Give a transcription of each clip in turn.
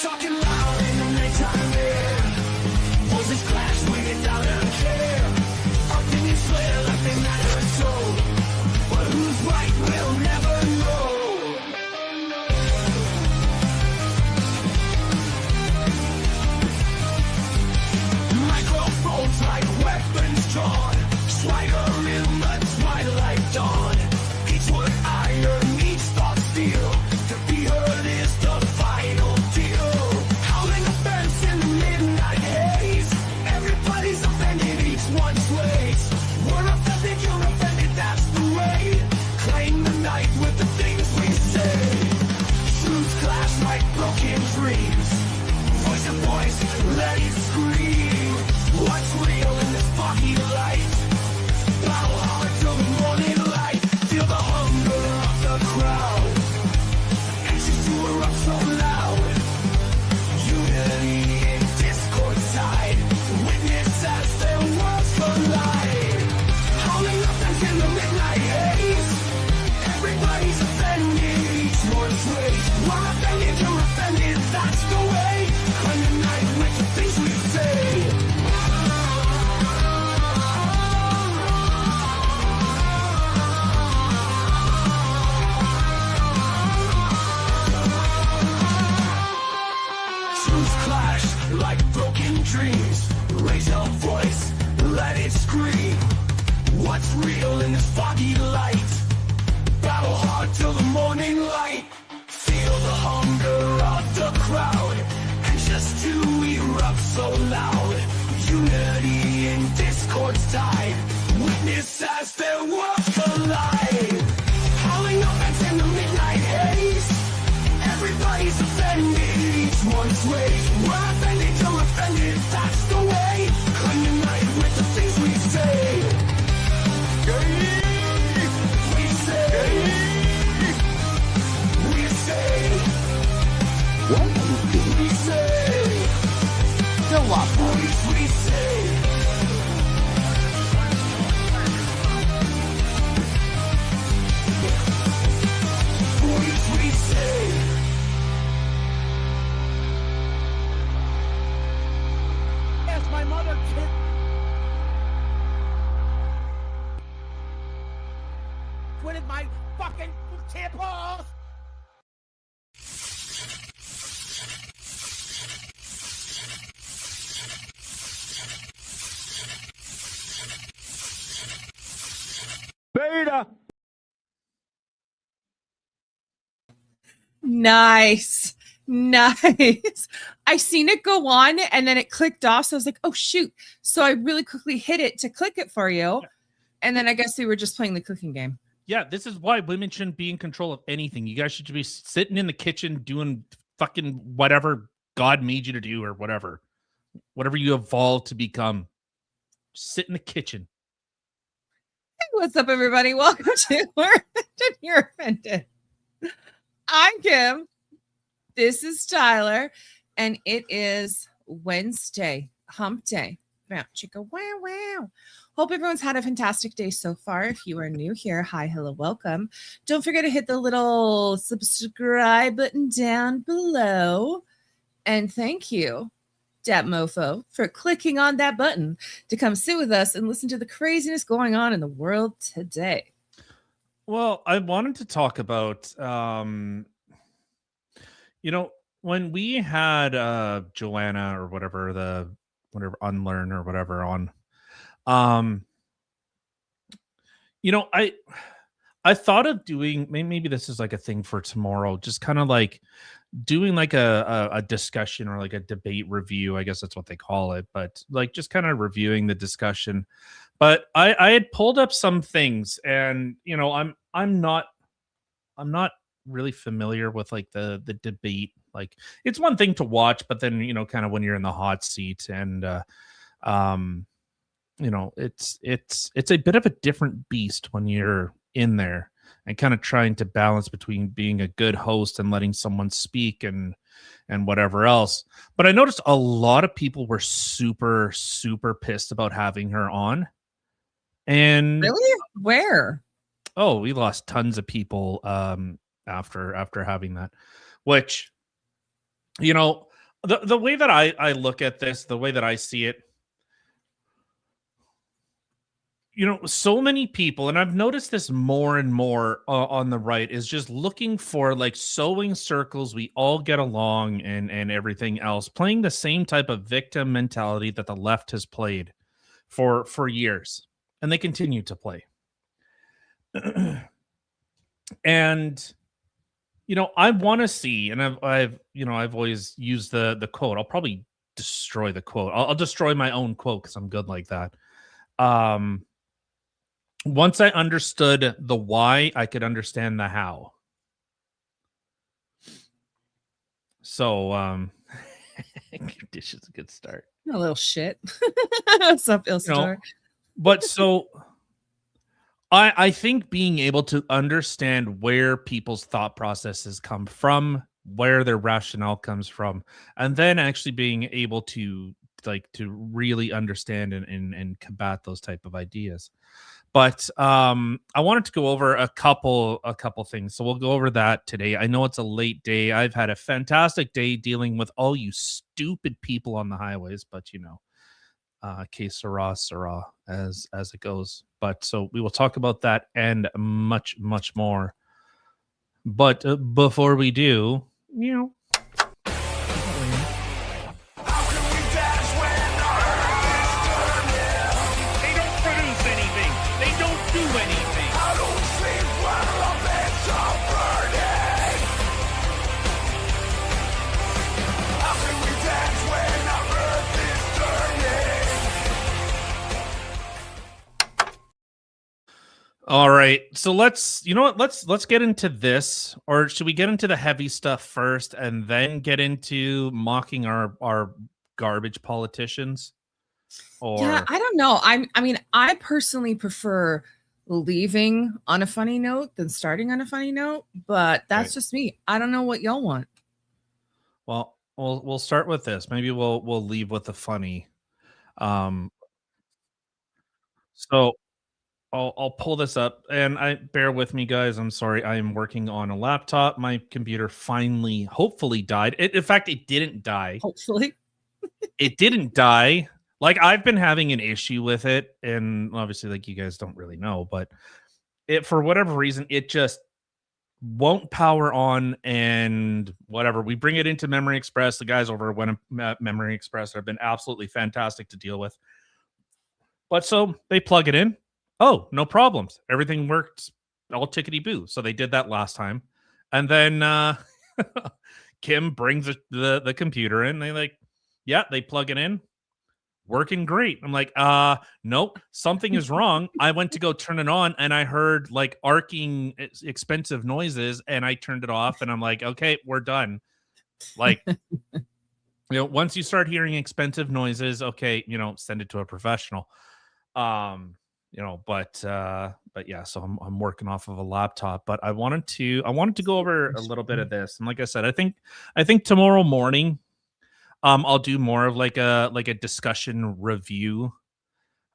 talking loud in the nighttime air. Voices clash without a care. Opinions flare like they matter so. But who's right we'll never know. Microphones like weapons drawn. Swagger in the twilight dawn. Each word iron, each thought steel. To be heard is the final deal. Howling offense in the midnight haze. Everybody's offended, each one sways. We're offended, you're offended, that's the way. Claim the night with the things we say. Truths clash like broken dreams. Voice to voice, let it scream. What's real in this foggy light? Battle hard till the morning light. Feel the hunger of the crowd. Anxious to erupt so loud. Unity in discord side. Witness as their worlds collide. Howling up and in the midnight haze. Everybody's offended, each one's race. We're offended, you're offended, that's the way. Claim the night with the things we say. Truths clash like broken dreams. Raise your voice, let it scream. What's real in this foggy light? Battle hard till the morning light. Feel the hunger of the crowd. Anxious to erupt so loud. Unity in discord's tide. Witness as their worlds collide. Howling offense in the midnight haze. Everybody's offended, each one's ways. We're offended, you're offended, that's the way. Claim the night with the things we say. We say. We say. We say. Still love. We say. We say. Yes, my mother kissed. Quitted my fucking tampons. Beta. Nice. Nice. I seen it go on and then it clicked off. So I was like, oh, shoot. So I really quickly hit it to click it for you. And then I guess we were just playing the cooking game. Yeah, this is why women shouldn't be in control of anything. You guys should be sitting in the kitchen doing fucking whatever God made you to do or whatever. Whatever you evolved to become. Sit in the kitchen. Hey, what's up, everybody? Welcome to We're Offended, You're Offended. I'm Kim. This is Tyler. And it is Wednesday, hump day. Wow, chicka, wow, wow. Hope everyone's had a fantastic day so far. If you are new here, hi, hello, welcome. Don't forget to hit the little subscribe button down below. And thank you, Dat Mofo, for clicking on that button to come sit with us and listen to the craziness going on in the world today. Well, I wanted to talk about, when we had Joanna or whatever, Unlearn or whatever on, I thought of doing, maybe this is like a thing for tomorrow, just kind of like doing like a discussion or like a debate review. I guess that's what they call it, but like just kind of reviewing the discussion. But I had pulled up some things, and I'm not really familiar with like the debate. Like, it's one thing to watch, but then kind of when you're in the hot seat, and it's a bit of a different beast when you're in there and kind of trying to balance between being a good host and letting someone speak and whatever else. But I noticed a lot of people were super, super pissed about having her on. And really? Where? Oh, we lost tons of people after having that, which, The way that I look at this, the way that I see it, so many people, and I've noticed this more and more on the right, is just looking for like sewing circles. We all get along and everything else, playing the same type of victim mentality that the left has played for years, and they continue to play. And I want to see, and I've always used the quote. I'll probably destroy the quote. I'll destroy my own quote because I'm good like that. Once I understood the why, I could understand the how. So, dish is a good start. A little shit. What's up, Ilsador? But so I think being able to understand where people's thought processes come from, where their rationale comes from, and then actually being able to really understand and combat those type of ideas. But I wanted to go over a couple things. So we'll go over that today. I know it's a late day. I've had a fantastic day dealing with all you stupid people on the highways, but que sera, sera, as it goes. But so we will talk about that and much, much more. But before we do, How can we dash when our earth is turning? They don't produce anything. They don't do anything. I don't sleep when our beds are burning. How can we dance when our earth is turning? all right. So let's get into this, or should we get into the heavy stuff first and then get into mocking our garbage politicians? Or Yeah, I don't know. I mean, I personally prefer leaving on a funny note than starting on a funny note, but that's Right. just me. I don't know what y'all want. well, we'll start with this. Maybe we'll leave with the funny. So I'll pull this up, and bear with me, guys. I'm sorry. I am working on a laptop. My computer finally, hopefully, died. In fact, it didn't die. Hopefully. It didn't die. Like, I've been having an issue with it, and obviously, like, you guys don't really know, but it, for whatever reason, it just won't power on, and whatever. We bring it into Memory Express. The guys over at Memory Express have been absolutely fantastic to deal with. But so they plug it in. Oh, no problems. Everything worked all tickety boo. So they did that last time. And then Kim brings the computer in. They plug it in. Working great. I'm like, nope, something is wrong. I went to go turn it on and I heard like arcing expensive noises and I turned it off and I'm like, okay, we're done. Like, once you start hearing expensive noises, okay, send it to a professional. But yeah, so I'm working off of a laptop, but I wanted to go over a little bit of this. And like I said, I think tomorrow morning, I'll do more of like a discussion review.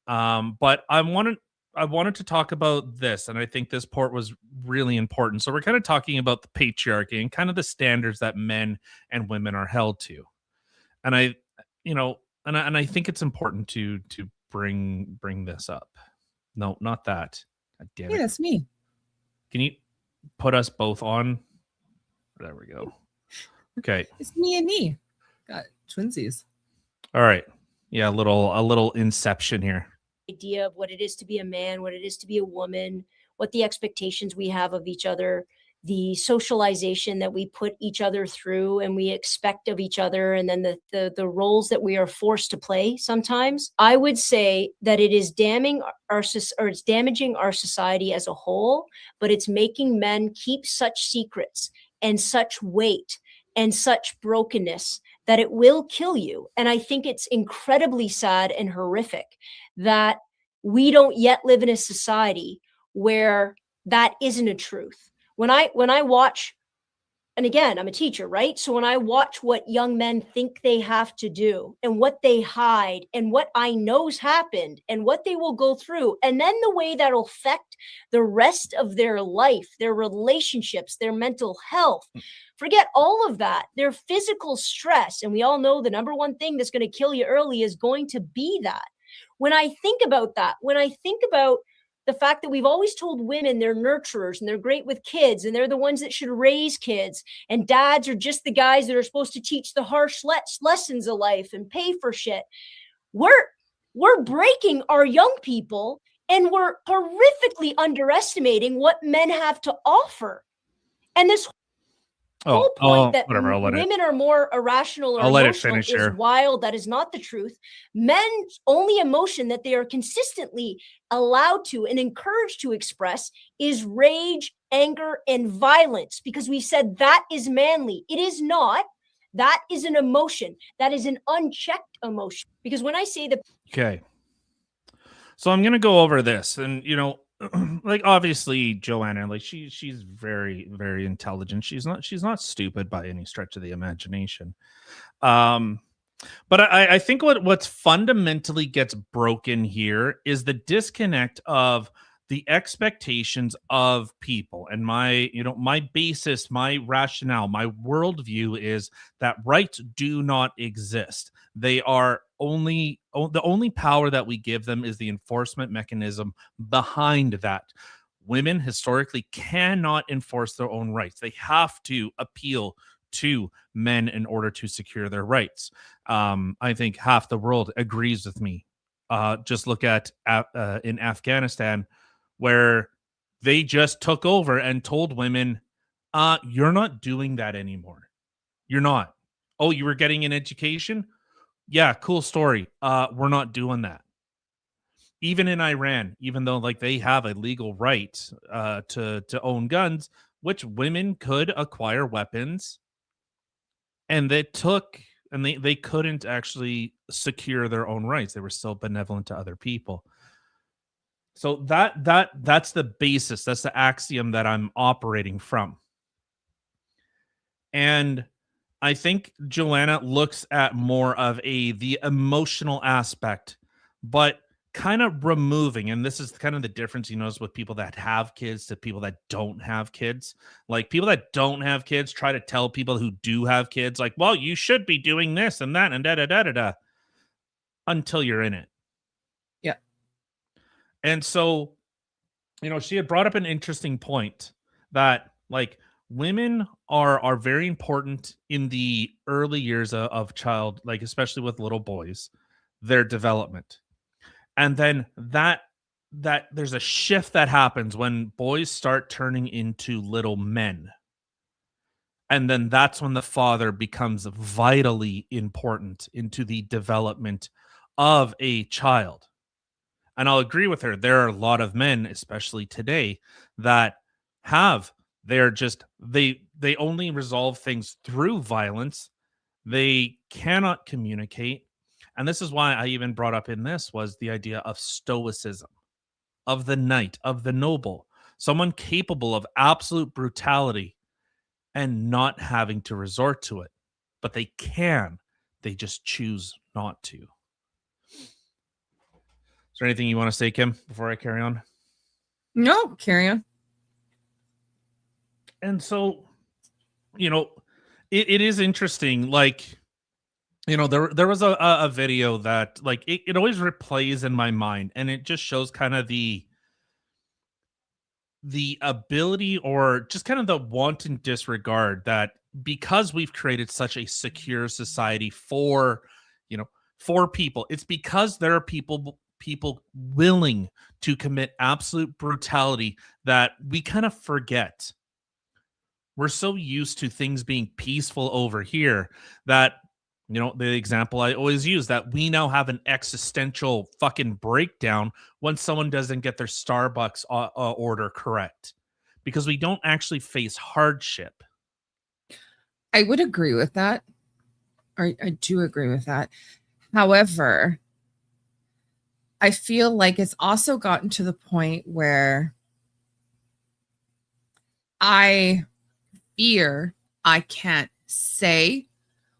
But I wanted to talk about this, and I think this part was really important. So we're kind of talking about the patriarchy and kind of the standards that men and women are held to. And I think it's important to bring this up. No, not that. God damn it. Yeah, that's me. Can you put us both on? There we go. Okay. It's me and me. Got twinsies. All right. Yeah, a little inception here. Idea of what it is to be a man, what it is to be a woman, what the expectations we have of each other, the socialization that we put each other through and we expect of each other, and then the roles that we are forced to play sometimes. I would say that it is damaging our society as a whole, but it's making men keep such secrets and such weight and such brokenness that it will kill you. And I think it's incredibly sad and horrific that we don't yet live in a society where that isn't a truth. When I watch and again, I'm a teacher, right? So when I watch what young men think they have to do and what they hide and what I know's happened and what they will go through, and then the way that'll affect the rest of their life, their relationships, their mental health, forget all of that, their physical stress. And we all know the number one thing that's going to kill you early is going to be that. When I think about that, when I think about the fact that we've always told women they're nurturers and they're great with kids and they're the ones that should raise kids, and dads are just the guys that are supposed to teach the harsh lessons of life and pay for shit. We're breaking our young people, and we're horrifically underestimating what men have to offer. And this whole point that whatever, women are more irrational or I'll let it emotional finish is here. wild. That is not the truth. Men's only emotion that they are consistently allowed to and encouraged to express is rage, anger, and violence, because we said that is manly. It is not. That is an emotion. That is an unchecked emotion. Because when I say the Okay. So I'm gonna go over this, and like obviously Joanna, like she's very, very intelligent. She's not stupid by any stretch of the imagination. But I think what's fundamentally gets broken here is the disconnect of the expectations of people. And my basis, my rationale, my worldview is that rights do not exist. They are the only power that we give them is the enforcement mechanism behind that. Women historically cannot enforce their own rights. They have to appeal to men in order to secure their rights. I think half the world agrees with me. Just look at in Afghanistan, where they just took over and told women, you're not doing that anymore. You're not. Oh, you were getting an education? Yeah, cool story. We're not doing that. Even in Iran, even though like they have a legal right to own guns, which women could acquire weapons, and they couldn't actually secure their own rights. They were still benevolent to other people. So that's the basis. That's the axiom that I'm operating from. And I think Joanna looks at more of the emotional aspect, but kind of removing, and this is kind of the difference you notice with people that have kids to people that don't have kids. Like people that don't have kids try to tell people who do have kids, like, well, you should be doing this and that and da da da da da, until you're in it. Yeah. And so, she had brought up an interesting point that like women are very important in the early years of child, like especially with little boys, their development. And then that there's a shift that happens when boys start turning into little men. And then that's when the father becomes vitally important into the development of a child. And I'll agree with her. There are a lot of men, especially today, that they only resolve things through violence. They cannot communicate. And this is why I even brought up in this was the idea of stoicism, of the knight, of the noble, someone capable of absolute brutality and not having to resort to it. But they just choose not to. Is there anything you want to say, Kim, before I carry on? No, carry on. And so, it is interesting. Like, there was a video that like it always replays in my mind, and it just shows kind of the ability or just kind of the wanton disregard that because we've created such a secure society for people, it's because there are people willing to commit absolute brutality that we kind of forget. We're so used to things being peaceful over here that, the example I always use, that we now have an existential fucking breakdown when someone doesn't get their Starbucks order correct because we don't actually face hardship. I would agree with that. I do agree with that. However, I feel like it's also gotten to the point where I fear I can't say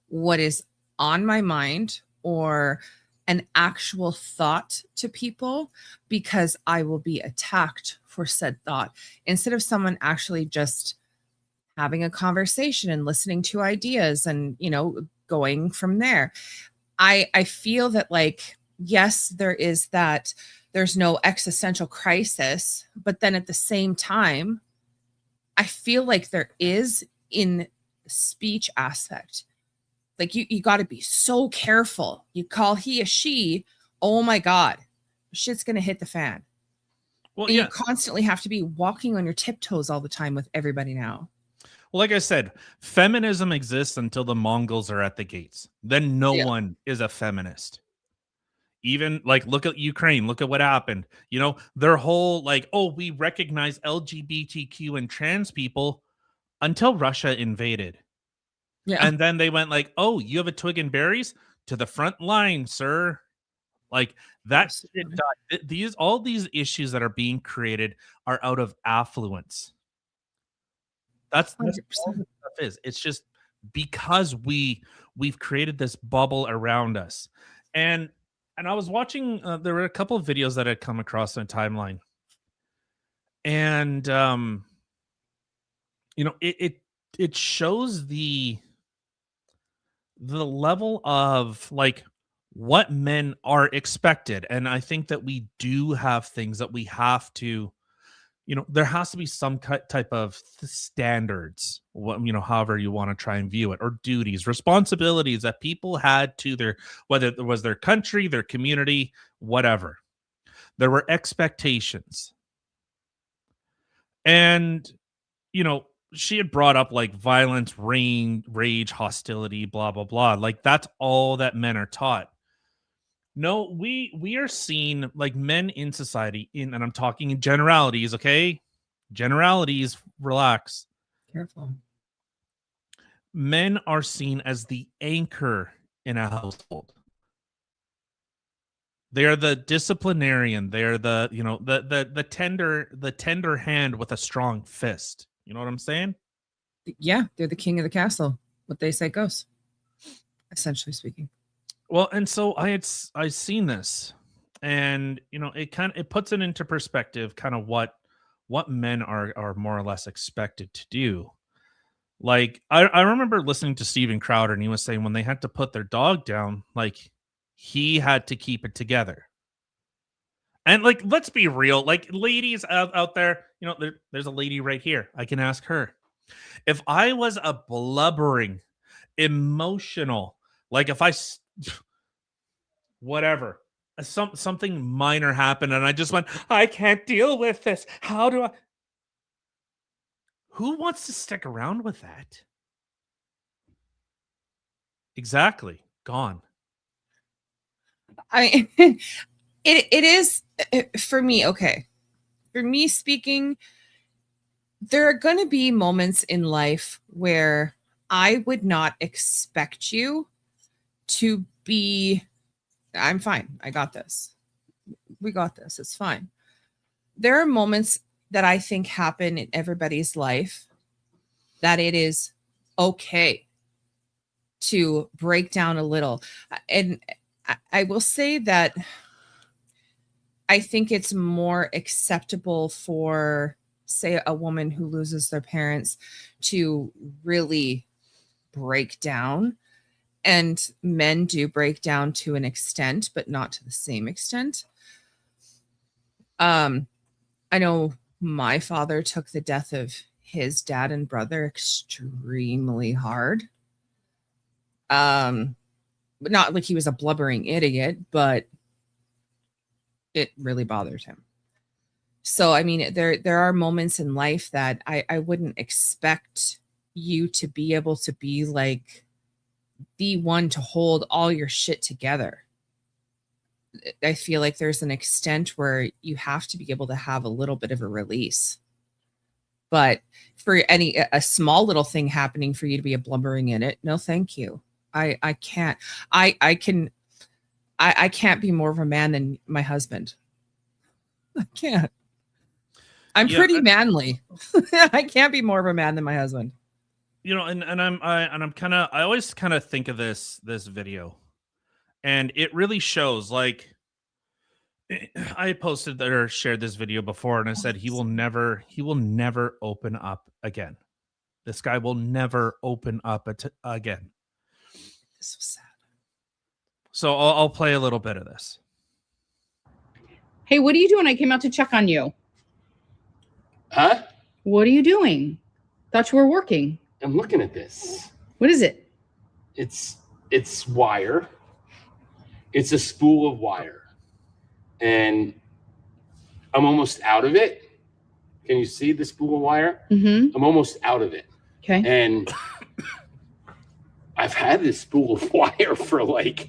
what is on my mind or an actual thought to people because I will be attacked for said thought instead of someone actually just having a conversation and listening to ideas and, going from there. I feel that, like, yes, there's no existential crisis, but then at the same time, I feel like there is in the speech aspect. Like, you got to be so careful. You call he a she, oh my God, shit's going to hit the fan. Well, And yeah. you constantly have to be walking on your tiptoes all the time with everybody now. Well, like I said, feminism exists until the Mongols are at the gates. Then no Yeah. one is a feminist. Even like, look at Ukraine, look at what happened. Their whole like, oh, we recognize LGBTQ and trans people until Russia invaded. Yeah. And then they went like, oh, you have a twig and berries? To the front line, sir. Like that shit died. All these issues that are being created are out of affluence. That's all 100%. this stuff is. It's just because we've created this bubble around us. And I was watching there were a couple of videos that had come across on timeline. And it shows the level of like what men are expected. And I think that we do have things that we have to, there has to be some type of standards, however you want to try and view it, or duties, responsibilities that people had to whether it was their country, their community, whatever. There were expectations. And, she had brought up like violence, rage, hostility, blah, blah, blah. Like that's all that men are taught. No, we are seen like men in society and I'm talking in generalities, okay? Generalities, relax. Careful. Men are seen as the anchor in a household. They are the disciplinarian. They're the, the tender hand with a strong fist. You know what I'm saying? Yeah, they're the king of the castle. What they say goes, essentially speaking. Well, and so I seen this, and it puts it into perspective, kind of what men are more or less expected to do. Like I remember listening to Steven Crowder, and he was saying when they had to put their dog down, like he had to keep it together. And like, let's be real, like ladies out there, there's a lady right here. I can ask her. If I was a blubbering, emotional, like if I whatever, something minor happened and I just went, I can't deal with this. How do I? Who wants to stick around with that? Exactly. Gone. I it is for me. Okay. For me speaking, there are going to be moments in life where I would not expect you to be, I'm fine. I got this. We got this. It's fine. There are moments that I think happen in everybody's life that it is okay to break down a little. And I will say that I think it's more acceptable for, say, a woman who loses their parents to really break down. And men do break down to an extent, but not to the same extent. I know my father took the death of his dad and brother extremely hard. But not like he was a blubbering idiot, but it really bothered him. So, I mean, there are moments in life that I wouldn't expect you to be able to be like the one to hold all your shit together. I feel like there's an extent where you have to be able to have a little bit of a release. But for a small little thing happening for you to be a blubbering in it, no, thank you. I can't. I can't be more of a man than my husband. I can't. I'm pretty manly. I can't be more of a man than my husband. I'm kind of, I always kind of think of this video, and it really shows, like, I posted or shared this video before, and I said he will never open up again. This guy will never open up again. This was sad. So I'll play a little bit of this. Hey, what are you doing? I came out to check on you. Huh? What are you doing? Thought you were working. I'm looking at this. What is it? It's wire. It's a spool of wire. And I'm almost out of it. Can you see the spool of wire? Mm-hmm. I'm almost out of it. Okay. And I've had this spool of wire for like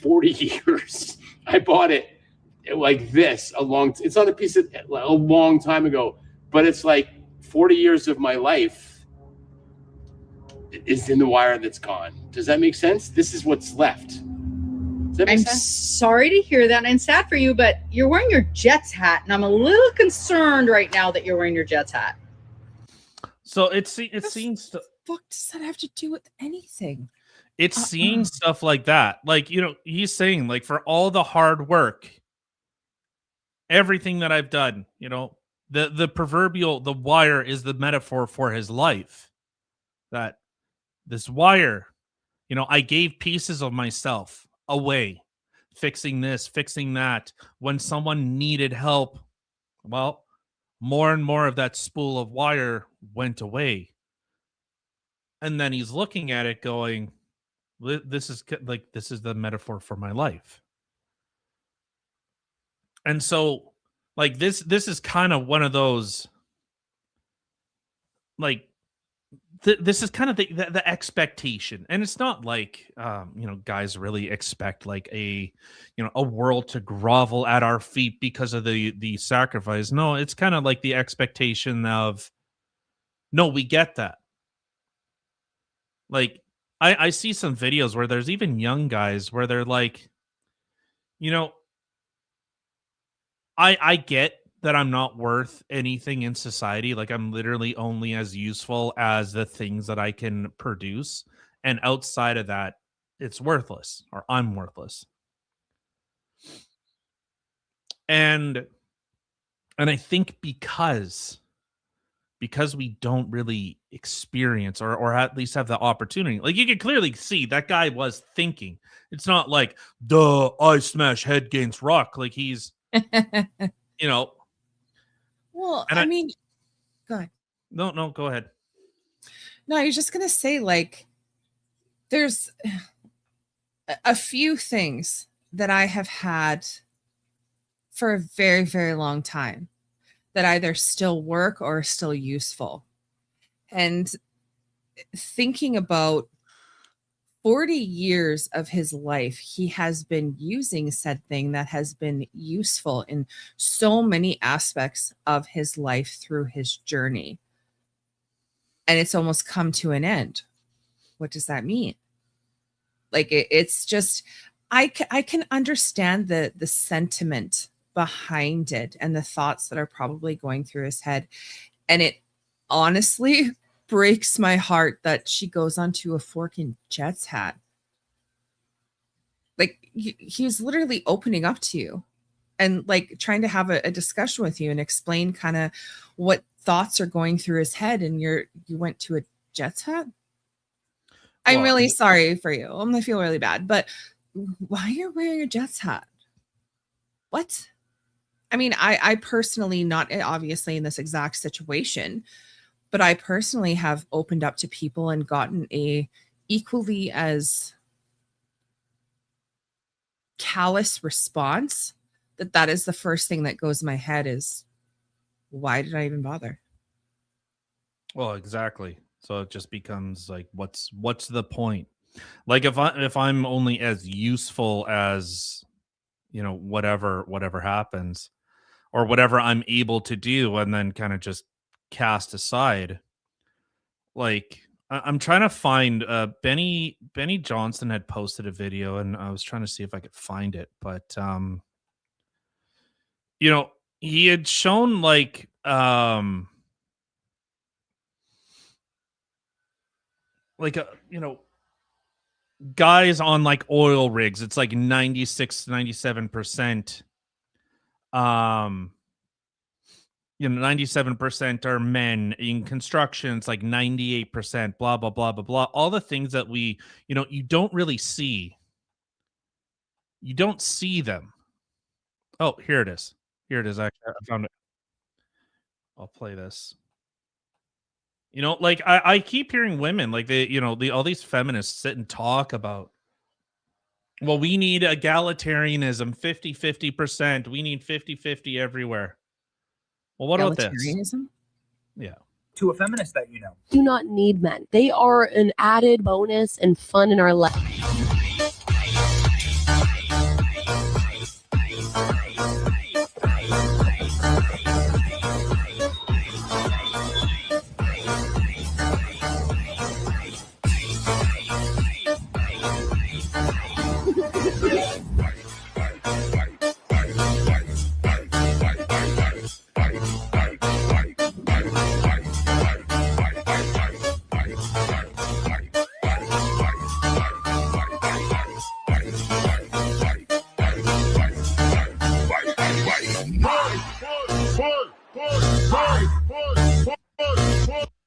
40 years. I bought it like this it's not a piece of a long time ago, but it's like 40 years of my life is in the wire that's gone. Does that make sense? This is what's left. Does that make I'm sense? sorry to hear that, and I'm sad for you, but you're wearing your Jets hat, and I'm a little concerned right now that you're wearing your Jets hat. So it seems to, What does that have to do with anything? it's seeing stuff like that. Like, he's saying, like, for all the hard work, everything that I've done, the proverbial, the wire is the metaphor for his life. That this wire, I gave pieces of myself away, fixing this, fixing that. When someone needed help, well, more and more of that spool of wire went away. And then he's looking at it going, this is the metaphor for my life. And so, like, this is kind of one of those, like, this is kind of the expectation. And it's not like, guys really expect like a world to grovel at our feet because of the sacrifice. No, it's kind of like the expectation of, no, we get that. Like, I see some videos where there's even young guys where they're like, I get that I'm not worth anything in society. Like, I'm literally only as useful as the things that I can produce. And outside of that, it's worthless, or I'm worthless. And I think because we don't really experience or at least have the opportunity, like, you can clearly see that guy was thinking. It's not like, duh, I smash head against rock. Like, he's, Well, And I mean, go ahead. No, go ahead. No, I was just going to say, like, there's a few things that I have had for a very, very long time that either still work or are still useful. And thinking about 40 years of his life, he has been using said thing that has been useful in so many aspects of his life through his journey. And it's almost come to an end. What does that mean? Like, it's just, I can understand the sentiment behind it and the thoughts that are probably going through his head. And it honestly breaks my heart that she goes onto a forking Jets hat. Like, he's literally opening up to you and like trying to have a discussion with you and explain kind of what thoughts are going through his head. And you went to a Jets hat. I'm Well, really sorry for you. I'm gonna feel really bad, but why you're wearing a Jets hat? What? I mean, I personally, not obviously in this exact situation, but I personally have opened up to people and gotten a equally as callous response. That is the first thing that goes in my head is, why did I even bother? Well, exactly. So it just becomes like, what's the point? Like, if I'm only as useful as, whatever happens or whatever I'm able to do, and then kind of just cast aside. Like, I'm trying to find Benny Johnson had posted a video, and I was trying to see if I could find it, but he had shown like like guys on like oil rigs, it's like 96 97%. 97% are men. In construction, it's like 98%, blah blah blah blah blah. All the things that we, you don't really see. You don't see them. Oh, here it is. Actually, I found it. I'll play this. Like I keep hearing women, like all these feminists sit and talk about, well, we need egalitarianism, 50-50%. We need 50-50 everywhere. Well, what about this? Egalitarianism? Yeah. To a feminist that you know. Do not need men. They are an added bonus and fun in our life.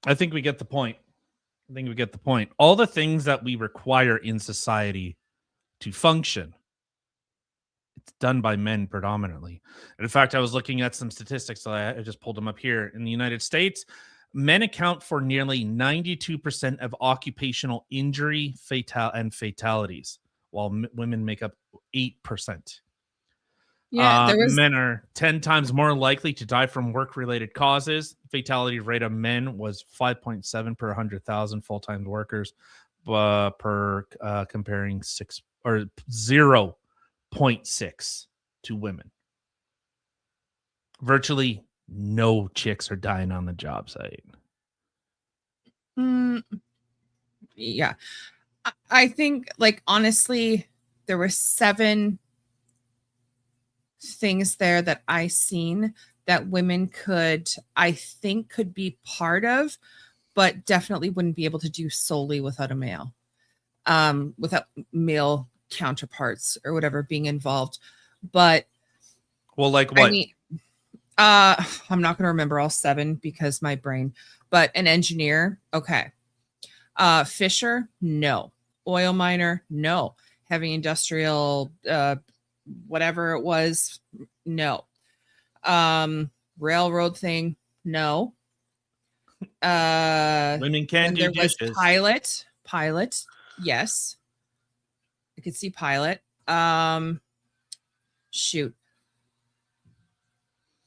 I think we get the point. All the things that we require in society to function, it's done by men predominantly. And in fact, I was looking at some statistics, so I just pulled them up here. In the United States, men account for nearly 92% of occupational injury and fatalities, while women make up 8%. Yeah, men are 10 times more likely to die from work-related causes. Fatality rate of men was 5.7 per 100,000 full-time workers, comparing 0.6 to women. Virtually no chicks are dying on the job site. Yeah, I think, like, honestly, there were 7 things there that I seen that women could be part of, but definitely wouldn't be able to do solely without a male, without male counterparts or whatever being involved. But well, like what? I mean, I'm not going to remember all 7 because my brain, but an engineer. Okay. Fisher, no. Oil miner, no. Heavy industrial, whatever it was, no. Railroad thing, no. Women can do dishes. Pilot, yes. I could see pilot. Shoot.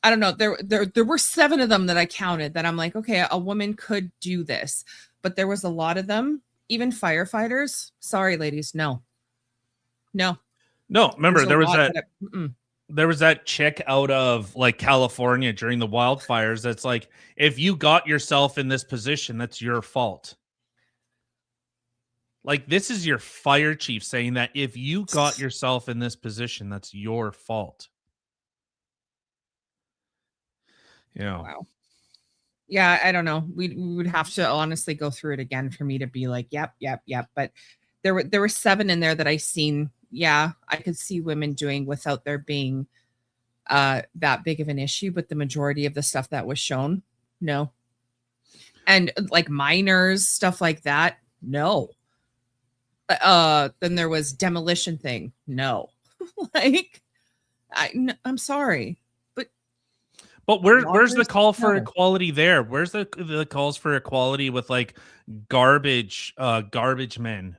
I don't know. There were 7 of them that I counted that I'm like, okay, a woman could do this, but there was a lot of them. Even firefighters. Sorry, ladies, no. Remember there was that chick out of like California during the wildfires that's like, if you got yourself in this position, that's your fault. Like, this is your fire chief saying that if you got yourself in this position, that's your fault. Yeah. Wow. Yeah, I don't know. We would have to honestly go through it again for me to be like, yep. But there were 7 in there that I seen. Yeah, I could see women doing without there being that big of an issue. But the majority of the stuff that was shown, no. And like miners, stuff like that, no. Then there was demolition thing, no. Like, I'm sorry. But where's the call for equality there? Where's the calls for equality with like garbage men?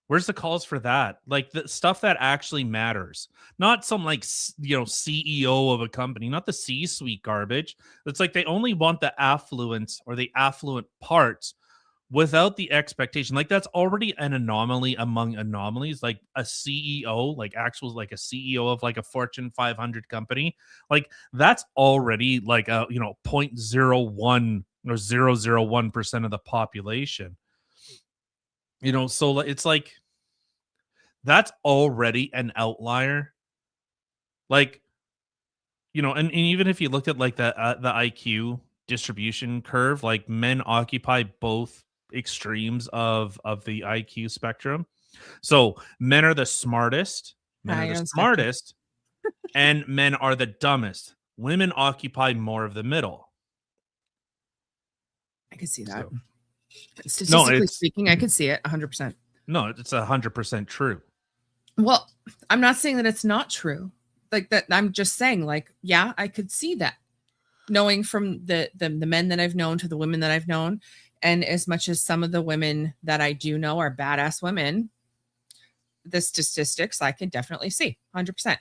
Where's the calls for that? Like the stuff that actually matters, not some like CEO of a company, not the C-suite garbage. It's like they only want the affluence or the affluent parts without the expectation. Like that's already an anomaly among anomalies. Like a CEO, like a CEO of like a Fortune 500 company, like that's already like a 0.01 or 0.001% of the population. So it's like that's already an outlier. Like, and even if you looked at like the IQ distribution curve, like men occupy both extremes of the IQ spectrum. So men are the smartest, men are Higher the on spectrum. smartest, and men are the dumbest. Women occupy more of the middle. I could see that. So- Statistically it's- speaking, I could see it 100%. No, it's 100% true. Well, I'm not saying that it's not true. Like that, I'm just saying, like, yeah, I could see that. Knowing from the men that I've known to the women that I've known, and as much as some of the women that I do know are badass women, the statistics I can definitely see 100%.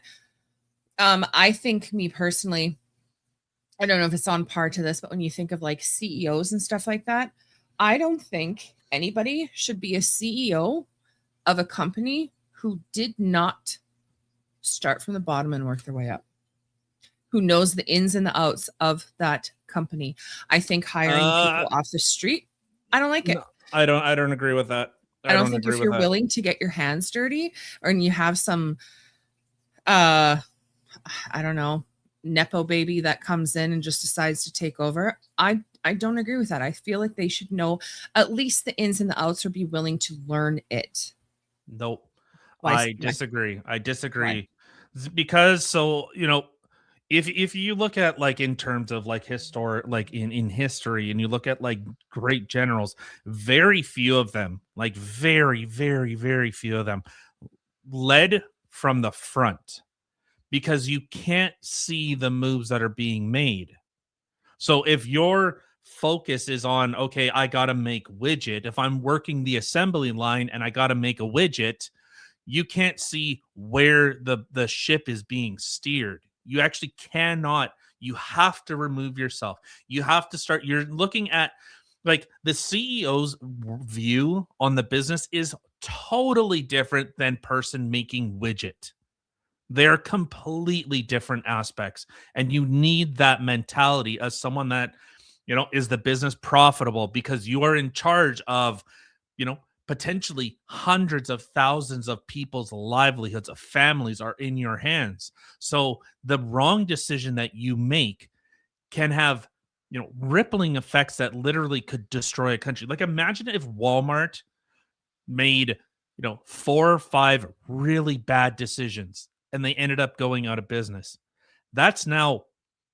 I think, me personally, I don't know if it's on par to this, but when you think of like CEOs and stuff like that, I don't think anybody should be a CEO of a company who did not start from the bottom and work their way up, who knows the ins and the outs of that company. I think hiring people off the street, I don't like it. No, I don't agree with that. I don't think agree if with you're that. willing to get your hands dirty, or and you have some I don't know, nepo baby that comes in and just decides to take over, I don't agree with that. I feel like they should know at least the ins and the outs, or be willing to learn it. Nope. Why- I why? disagree. I disagree. Because so, if you look at like in terms of like historic, like in history, and you look at like great generals, very few of them, like very, very, very few of them led from the front, because you can't see the moves that are being made. So if your focus is on, okay, I got to make widget, if I'm working the assembly line and I got to make a widget, you can't see where the ship is being steered. You actually cannot. You have to remove yourself. You have to start. You're looking at like the CEO's view on the business is totally different than person making widget. They're completely different aspects. And you need that mentality as someone that, is the business profitable, because you are in charge of, potentially hundreds of thousands of people's livelihoods, of families are in your hands. So the wrong decision that you make can have, rippling effects that literally could destroy a country. Like imagine if Walmart made, 4 or 5 really bad decisions and they ended up going out of business. That's now,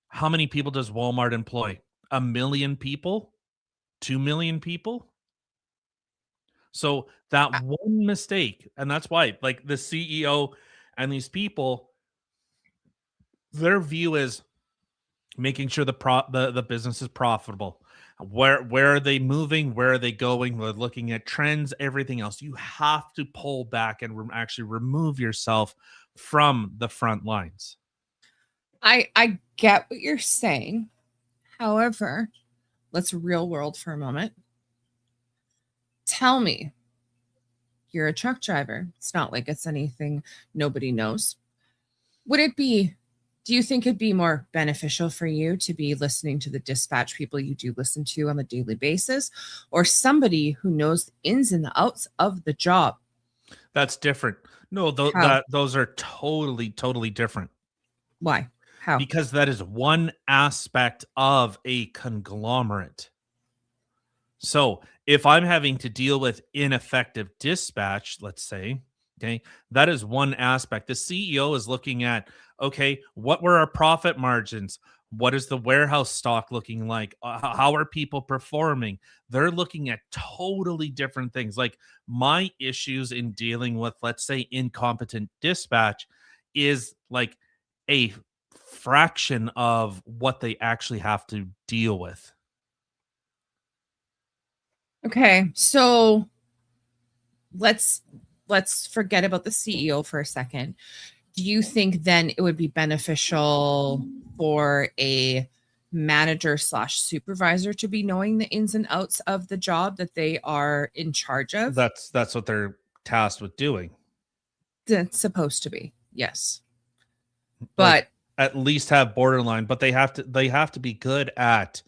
how many people does Walmart employ? 1 million people? 2 million people? So that one mistake, and that's why, like the CEO and these people, their view is making sure the business is profitable. Where are they moving? Where are they going? We're looking at trends, everything else. You have to pull back and actually remove yourself from the front lines. I get what you're saying. However, let's real world for a moment. Tell me, you're a truck driver. It's not like it's anything nobody knows. Do you think it'd be more beneficial for you to be listening to the dispatch people you do listen to on a daily basis, or somebody who knows the ins and the outs of the job? That's different. No, those are totally, totally different. Why? How? Because that is one aspect of a conglomerate. So if I'm having to deal with ineffective dispatch, let's say, okay, that is one aspect. The CEO is looking at, okay, what were our profit margins? What is the warehouse stock looking like? How are people performing? They're looking at totally different things. Like my issues in dealing with, let's say, incompetent dispatch is like a fraction of what they actually have to deal with. Okay, so let's forget about the CEO for a second. Do you think then it would be beneficial for a manager / supervisor to be knowing the ins and outs of the job that they are in charge of? That's what they're tasked with doing. That's supposed to be, yes. But Like, at least have borderline, but they have to be good at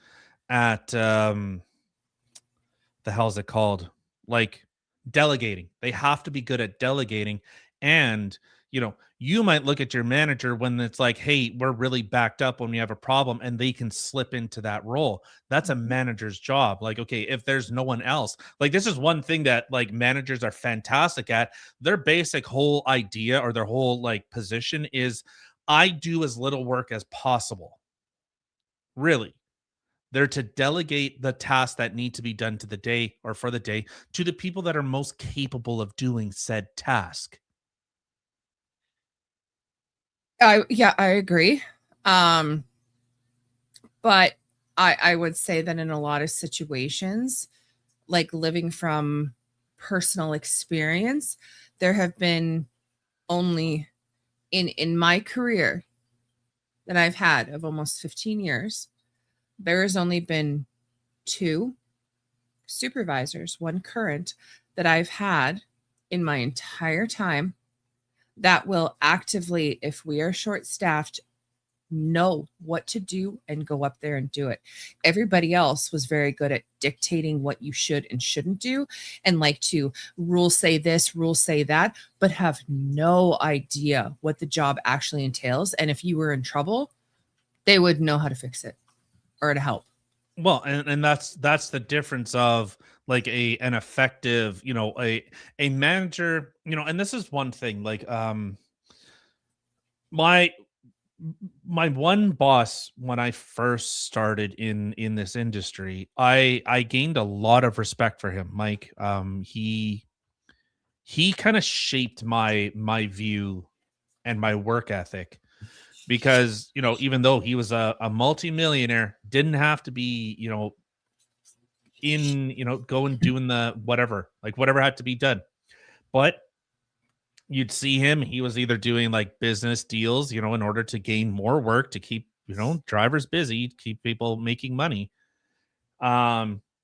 the hell's it called? Like delegating. They have to be good at delegating, and You might look at your manager when it's like, hey, we're really backed up when we have a problem, and they can slip into that role. That's a manager's job. Like, okay, if there's no one else, like this is one thing that like managers are fantastic at. Their basic whole idea or their whole like position is I do as little work as possible. Really. They're to delegate the tasks that need to be done to the day or for the day to the people that are most capable of doing said task. Yeah, I agree. But I would say that in a lot of situations, like living from personal experience, there have been only in my career that I've had of almost 15 years, there has only been 2 supervisors, one current, that I've had in my entire time that will actively, if we are short staffed, know what to do and go up there and do it. Everybody else was very good at dictating what you should and shouldn't do, and like to rule say this, rule say that, but have no idea what the job actually entails. And if you were in trouble, they would know how to fix it or to help. Well, and that's the difference of like an effective, you know, a manager, you know, and this is one thing like my my one boss when I first started in this industry, I gained a lot of respect for him, Mike. He kind of shaped my view and my work ethic because, you know, even though he was a multimillionaire, didn't have to be, you know, in, you know, going doing the whatever, like whatever had to be done. But you'd see him, he was either doing like business deals, you know, in order to gain more work to keep, you know, drivers busy, keep people making money.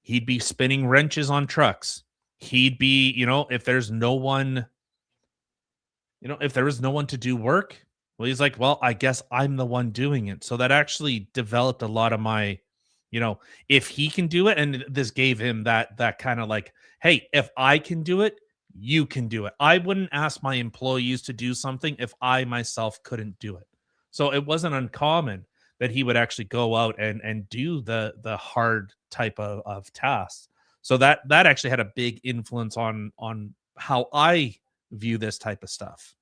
He'd be spinning wrenches on trucks. He'd be, you know, if there's no one, you know, if there was no one to do work, well, he's like, well, I guess I'm the one doing it. So that actually developed a lot of my, you know, if he can do it, and this gave him that kind of like, hey, if I can do it, you can do it. I wouldn't ask my employees to do something if I myself couldn't do it. So it wasn't uncommon that he would actually go out and do the hard type of tasks. So that actually had a big influence on how I view this type of stuff.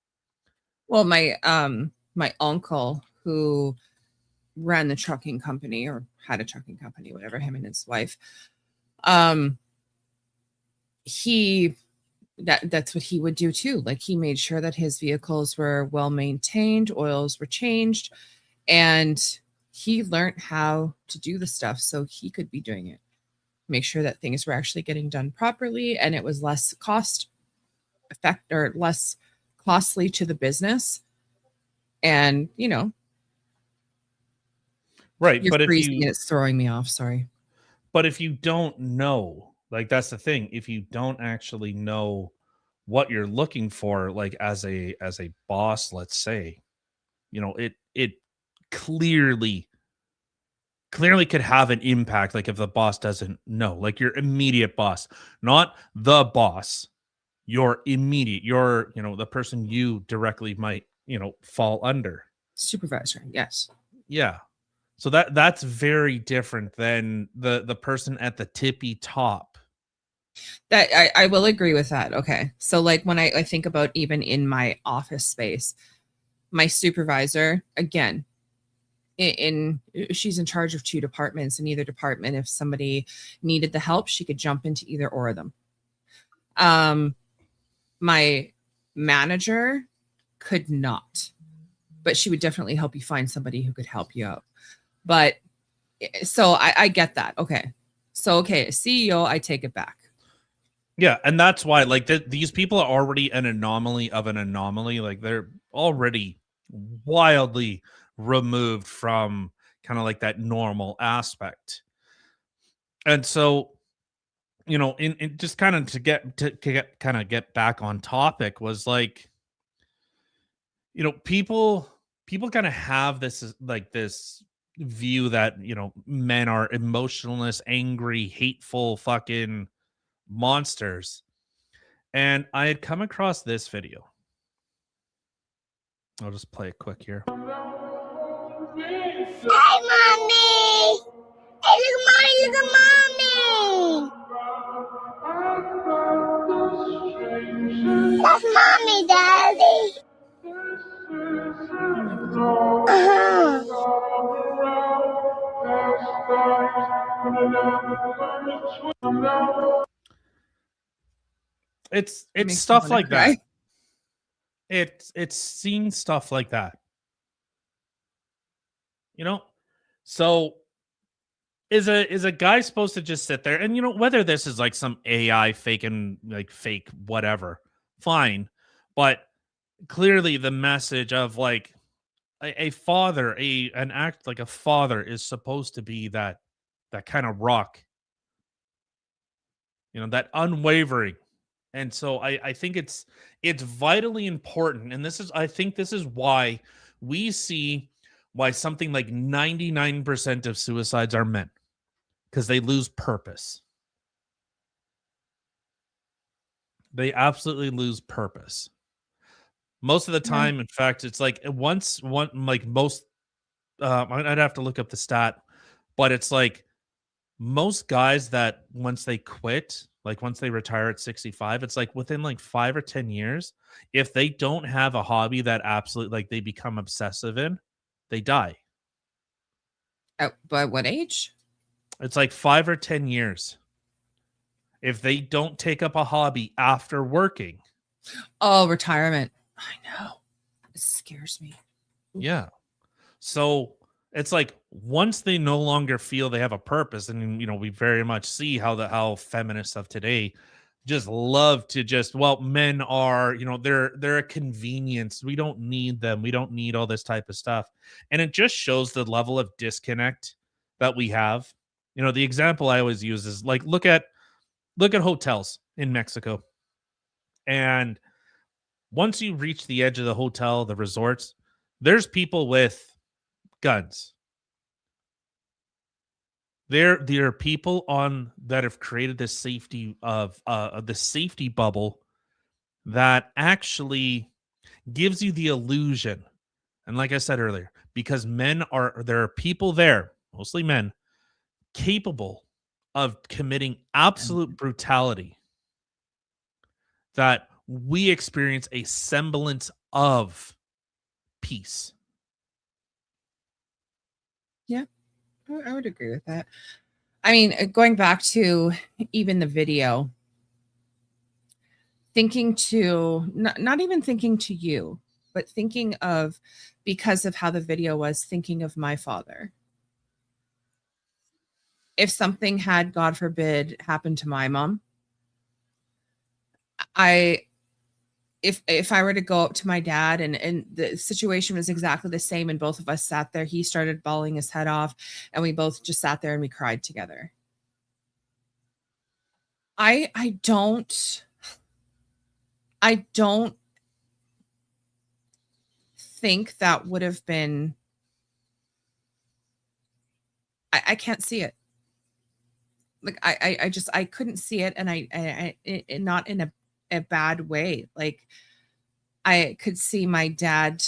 Well, my uncle who ran the trucking company or had a trucking company, whatever, him and his wife, he that's what he would do too. Like he made sure that his vehicles were well maintained, oils were changed, and he learned how to do the stuff so he could be doing it. Make sure that things were actually getting done properly and it was less cost effect or less costly to the business. And you know, Right. you're But if freezing you and it's throwing me off. Sorry. but if you don't know, like that's the thing, if you don't actually know what you're looking for, like as a boss, let's say, you know, it clearly could have an impact, like if the boss doesn't know, like your immediate boss, not the boss, your immediate, your, you know, the person you directly might, you know, fall under. Supervisor, yes. Yeah. So that's very different than the person at the tippy top. That I will agree with that. Okay. So like when I think about even in my office space, my supervisor, again, in she's in charge of 2 departments. In either department, if somebody needed the help, she could jump into either or of them. My manager could not, but she would definitely help you find somebody who could help you out. But so I get that. Okay. So, okay, CEO, I take it back. Yeah, and that's why like these people are already an anomaly of an anomaly. Like they're already wildly removed from kind of like that normal aspect. And so, you know, in just kind of get back on topic was like, you know, people kind of have this like this view that, you know, men are emotionless, angry, hateful fucking monsters. And I had come across this video. I'll just play it quick here. Hi, mommy. Hey, look, mommy. Look at mommy. That's mommy, daddy. It's Makes me stuff wanna like cry. that. It's seeing stuff like that. You know? So is a guy supposed to just sit there and, you know, whether this is like some AI faking, like fake whatever, fine. But clearly the message of like a father, an act like a father is supposed to be that kind of rock, you know, that unwavering. And so I think it's vitally important. And I think this is why we see why something like 99% of suicides are men, because they lose purpose. They absolutely lose purpose. Most of the time, in fact, it's like most I'd have to look up the stat, but it's like most guys that once they quit, like once they retire at 65, it's like within like 5 or 10 years, if they don't have a hobby that absolutely like they become obsessive in, they die. By what age? It's like 5 or 10 years. If they don't take up a hobby after working. Oh, retirement. I know. It scares me. Yeah. So it's like once they no longer feel they have a purpose, and you know, we very much see how feminists of today just love to men are, you know, they're a convenience. We don't need them. We don't need all this type of stuff. And it just shows the level of disconnect that we have. You know, the example I always use is like look at hotels in Mexico. And once you reach the edge of the hotel, the resorts, there's people with guns. There are people that have created this safety of the safety bubble that actually gives you the illusion. And like I said earlier, because there are people there, mostly men, capable of committing absolute brutality, that we experience a semblance of peace. Yeah, I would agree with that. I mean, going back to even the video, thinking to, not even thinking to you, but thinking of, because of how the video was, thinking of my father. If something had, God forbid, happened to my mom, if I were to go up to my dad and the situation was exactly the same and both of us sat there, he started bawling his head off and we both just sat there and we cried together. I don't think that would have been, I can't see it. Like I couldn't see it, and I not in a bad way. Like I could see my dad,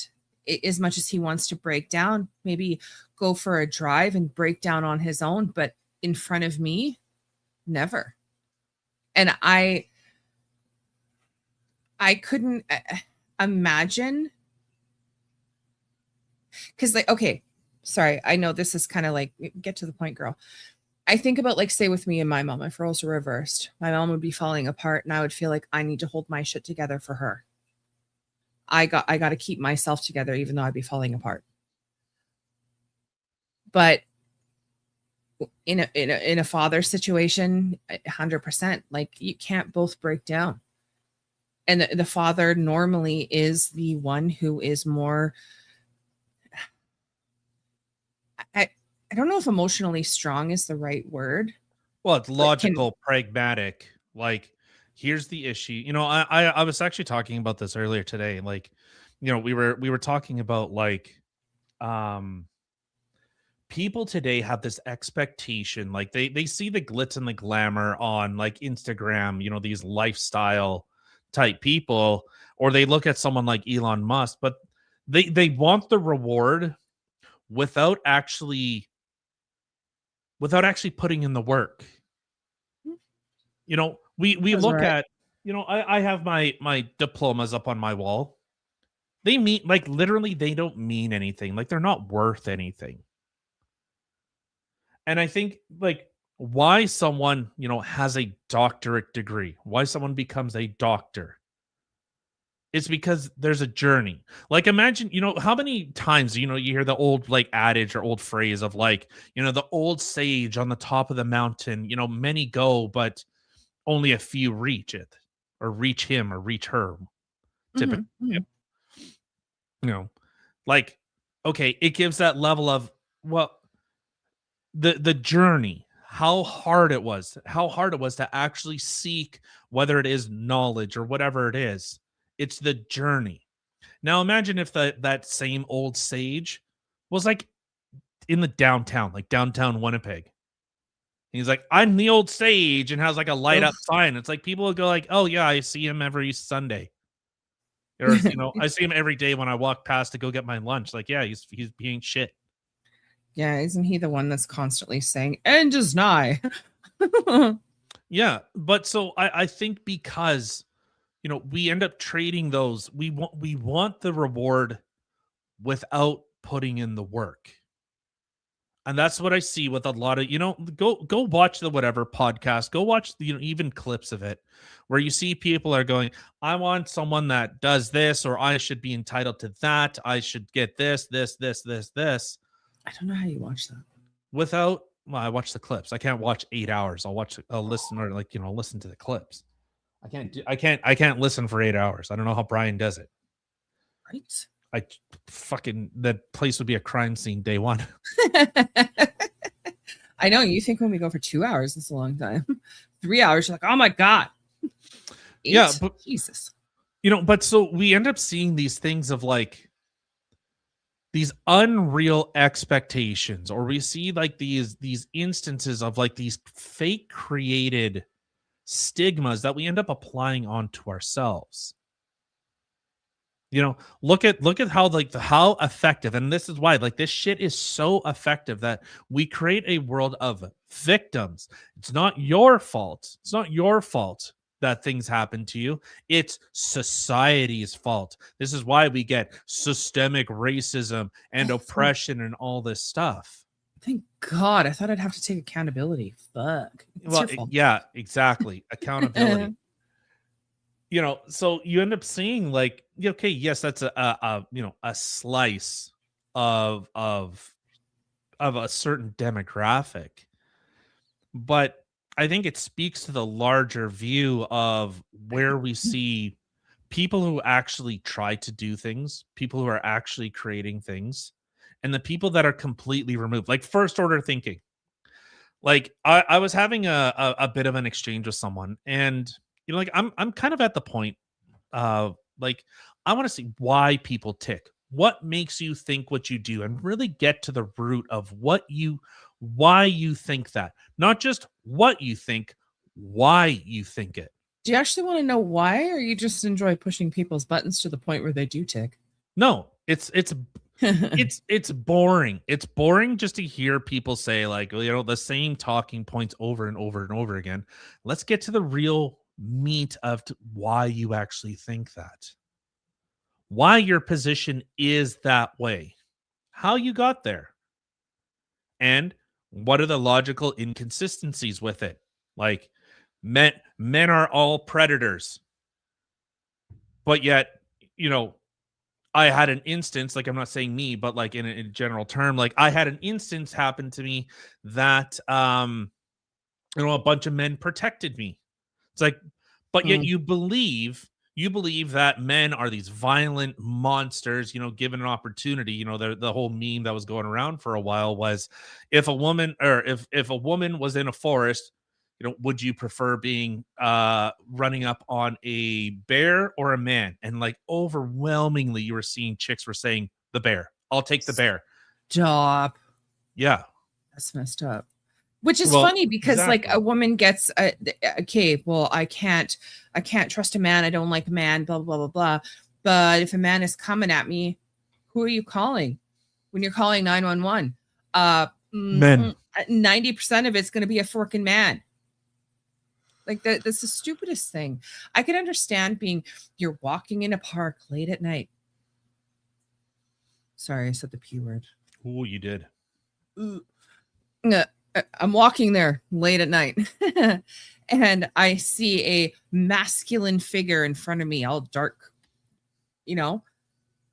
as much as he wants to break down, maybe go for a drive and break down on his own, but in front of me, never. And I couldn't imagine, because like, okay, sorry, I know this is kind of like, get to the point, girl. I think about, like, say with me and my mom, if roles were reversed, my mom would be falling apart and I would feel like I need to hold my shit together for her. I got to keep myself together, even though I'd be falling apart. But in a father situation, 100%, like you can't both break down. And the father normally is the one who is more, I don't know if emotionally strong is the right word. Well, it's logical, pragmatic. Like, here's the issue. You know, I was actually talking about this earlier today. Like, you know, we were talking about like, people today have this expectation, like they see the glitz and the glamour on like Instagram, you know, these lifestyle type people, or they look at someone like Elon Musk, but They want the reward without actually putting in the work. You know, we That's look right. at, you know, I have my diplomas up on my wall. They mean, like, literally they don't mean anything. Like, they're not worth anything. And I think, like, why someone, you know, has a doctorate degree, why someone becomes a doctor, it's because there's a journey. Like, imagine, you know, how many times, you know, you hear the old like adage or old phrase of like, you know, the old sage on the top of the mountain, you know, many go, but only a few reach it or reach him or reach her. Typically, Mhm. you know, like, okay, it gives that level of, well, the journey, how hard it was to actually seek, whether it is knowledge or whatever it is. It's the journey. Now imagine if that same old sage was like in the downtown, like downtown Winnipeg. He's like, I'm the old sage, and has like a light Ugh. up sign. It's like people would go like, oh yeah, I see him every Sunday. Or, you know, I see him every day when I walk past to go get my lunch. Like, yeah, he's being shit. Yeah, isn't he the one that's constantly saying "end is nigh"? Yeah, but so I think because, you know, we end up trading those. We want the reward without putting in the work. And that's what I see with a lot of, you know, go watch the whatever podcast, go watch the, you know, even clips of it where you see people are going, I want someone that does this, or I should be entitled to that. I should get this. I don't know how you watch that. Without, well, I watch the clips. I can't watch 8 hours. I'll listen, or like, you know, listen to the clips. I can't listen for 8 hours. I don't know how Brian does it. Right? The place would be a crime scene day one. I know. You think when we go for 2 hours, it's a long time. 3 hours, you're like, oh my God. 8? Yeah, but Jesus. you know, but so we end up seeing these things of like these unreal expectations, or we see like these instances of like these fake created stigmas that we end up applying onto ourselves. You know, look at how like how effective, and this is why like this shit is so effective, that we create a world of victims. It's not your fault. It's not your fault that things happen to you. It's society's fault. This is why we get systemic racism and oppression and all this stuff. Thank God. I thought I'd have to take accountability. Fuck. It's Well, your fault. yeah, exactly. Accountability. You know, so you end up seeing like, okay, yes, that's a you know, a slice of a certain demographic, but I think it speaks to the larger view of where we see people who actually try to do things, people who are actually creating things, and the people that are completely removed, like first order thinking. Like I was having a bit of an exchange with someone, and you know, like I'm kind of at the point like I want to see why people tick, what makes you think what you do, and really get to the root of why you think that, not just what you think, why you think it. Do you actually want to know why, or you just enjoy pushing people's buttons to the point where they do tick? No, it's boring. It's boring just to hear people say like, you know, the same talking points over and over and over again. Let's get to the real meat of why you actually think that, why your position is that way, how you got there, and what are the logical inconsistencies with it. Like men are all predators, but yet, you know, I had an instance, like I'm not saying me, but like in a general term, like I had an instance happen to me that you know, a bunch of men protected me. It's like, but yet you believe that men are these violent monsters, you know, given an opportunity. You know, the whole meme that was going around for a while was, if a woman, or if a woman was in a forest, you know, would you prefer being running up on a bear or a man? And like overwhelmingly you were seeing chicks were saying the bear. I'll take the bear. Stop. Yeah. That's messed up. Which is Well, funny because like exactly. a woman gets okay, well, I can't trust a man. I don't like a man, blah, blah, blah, blah. But if a man is coming at me, Who are you calling when you're calling 911? Men. 90% of it's going to be a freaking man. Like that's the stupidest thing. I can understand you're walking in a park late at night. Sorry, I said the P word. Oh, you did. I'm walking there late at night and I see a masculine figure in front of me, all dark.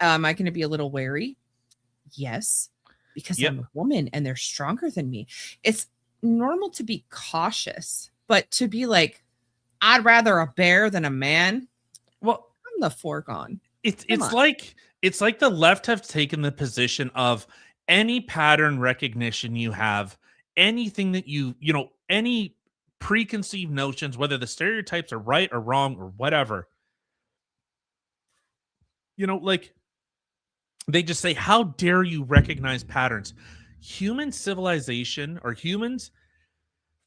Am I going to be a little wary? Yes, because Yep. I'm a woman and they're stronger than me. It's normal to be cautious, but to be like, I'd rather a bear than a man. Well, I'm the foregone. it's Come it's on. like the left have taken the position of any pattern recognition you have, anything that any preconceived notions, whether the stereotypes are right or wrong or whatever. Like they just say, how dare you recognize patterns? Human civilization, or humans,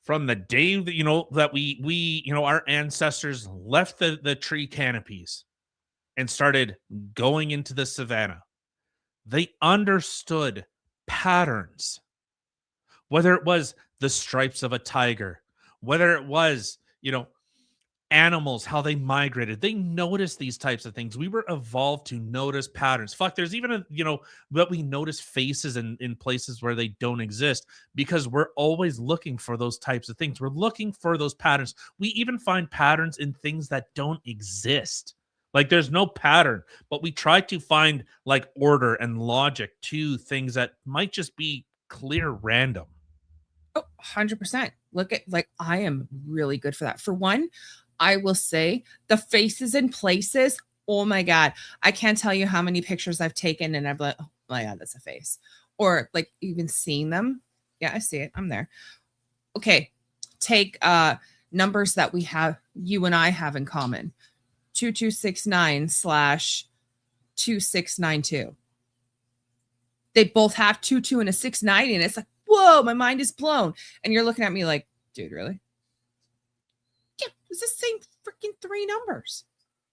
from the day that that we our ancestors left the tree canopies and started going into the savannah, they understood patterns. Whether it was the stripes of a tiger, whether it was animals, how they migrated, they noticed these types of things. We were evolved to notice patterns. Fuck, there's even that we notice faces in places where they don't exist, because we're always looking for those types of things. We're looking for those patterns. We even find patterns in things that don't exist. Like there's no pattern, but we try to find like order and logic to things that might just be clear random. Oh, 100%. Look at, like, I am really good for that. For one, I will say the faces and places. Oh my God. I can't tell you how many pictures I've taken and I've like, oh my God, that's a face. Or like even seeing them. Yeah, I see it. I'm there. Okay. Take numbers that you and I have in common. 2269/2692. They both have 22 and a 690, and it's like, whoa, my mind is blown. And you're looking at me like, dude, really? Yeah, it's the same freaking three numbers.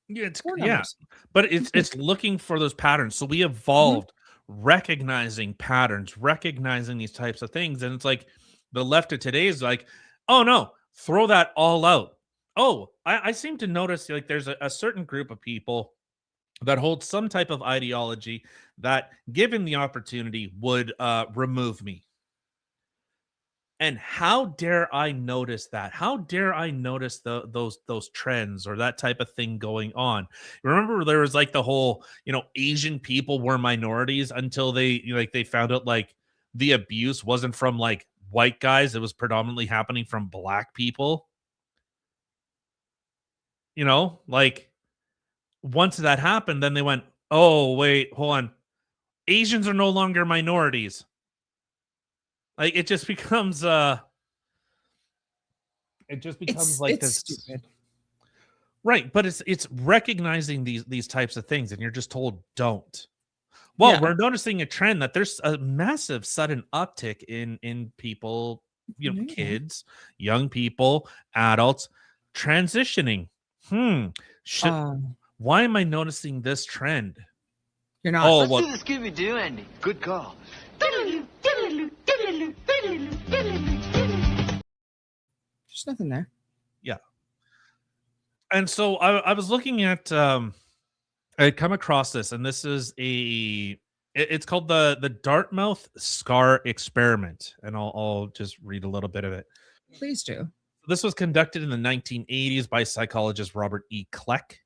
Yeah, it's Four yeah, numbers. but it's looking for those patterns. So we evolved recognizing patterns, recognizing these types of things, and it's like the left of today is like, oh no, throw that all out. Oh, I seem to notice like there's a certain group of people that hold some type of ideology that, given the opportunity, would remove me. And how dare I notice that? How dare I notice those trends or that type of thing going on? Remember, there was like the whole, Asian people were minorities until they found out like the abuse wasn't from like white guys; it was predominantly happening from black people. Like once that happened, then they went, "Oh wait, hold on, Asians are no longer minorities." Like it just becomes like It's this. stupid. Right, but it's recognizing these types of things, and you're just told don't. Well, Yeah. we're noticing a trend that there's a massive sudden uptick in people, Yeah. kids, young people, adults transitioning. Why am I noticing this trend? You're not. Oh, well, the Scooby Doo ending. Good call. There's nothing there. yeah. And so I was looking at I had come across this, and this is it's called the Dartmouth Scar Experiment, and I'll just read a little bit of it. Please do. This was conducted in the 1980s by psychologist Robert E. Kleck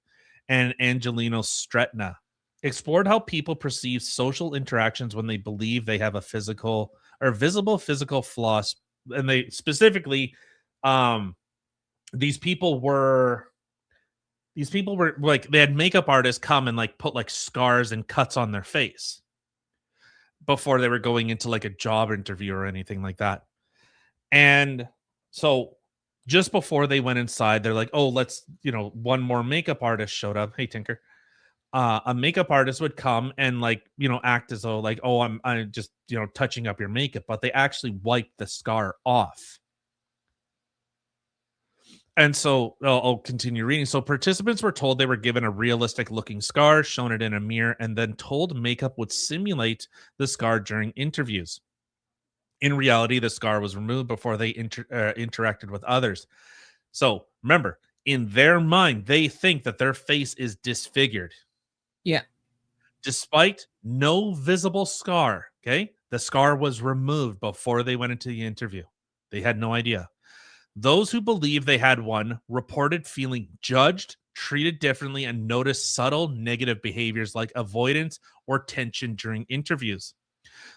and Angelino Stretna. Explored how people perceive social interactions when they believe they have a physical or visible physical flaws, and they specifically, these people were like, they had makeup artists come and like put like scars and cuts on their face before they were going into like a job interview or anything like that. And so just before they went inside, they're like, oh, let's, one more makeup artist showed up. Hey, Tinker. A makeup artist would come and like, act as though like, oh, I'm just, touching up your makeup, but they actually wiped the scar off. And so I'll continue reading. So participants were told they were given a realistic looking scar, shown it in a mirror, and then told makeup would simulate the scar during interviews. In reality, the scar was removed before they interacted with others. So remember, in their mind, they think that their face is disfigured. Yeah. Despite no visible scar, okay? The scar was removed before they went into the interview. They had no idea. Those who believe they had one reported feeling judged, treated differently, and noticed subtle negative behaviors like avoidance or tension during interviews.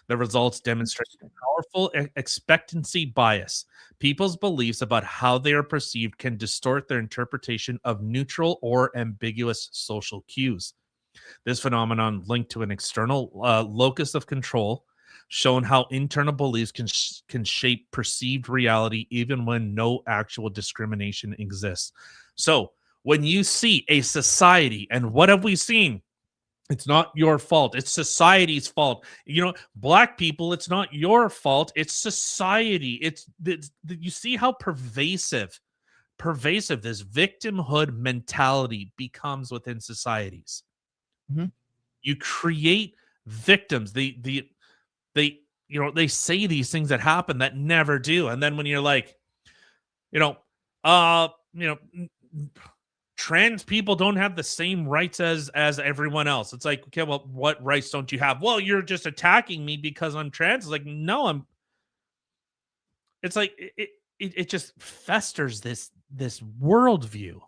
The results demonstrate powerful expectancy bias. People's beliefs about how they are perceived can distort their interpretation of neutral or ambiguous social cues. This phenomenon linked to an external locus of control, shown how internal beliefs can shape perceived reality even when no actual discrimination exists. So when you see a society, and what have we seen? It's not your fault. It's society's fault. You know, black people, it's not your fault. It's society. It's you see how pervasive this victimhood mentality becomes within societies. Mhm. You create victims. They say these things that happen that never do. And then when you're like, trans people don't have the same rights as everyone else. It's like, okay, well, what rights don't you have? Well, you're just attacking me because I'm trans. It's like, no, it's like it just festers this worldview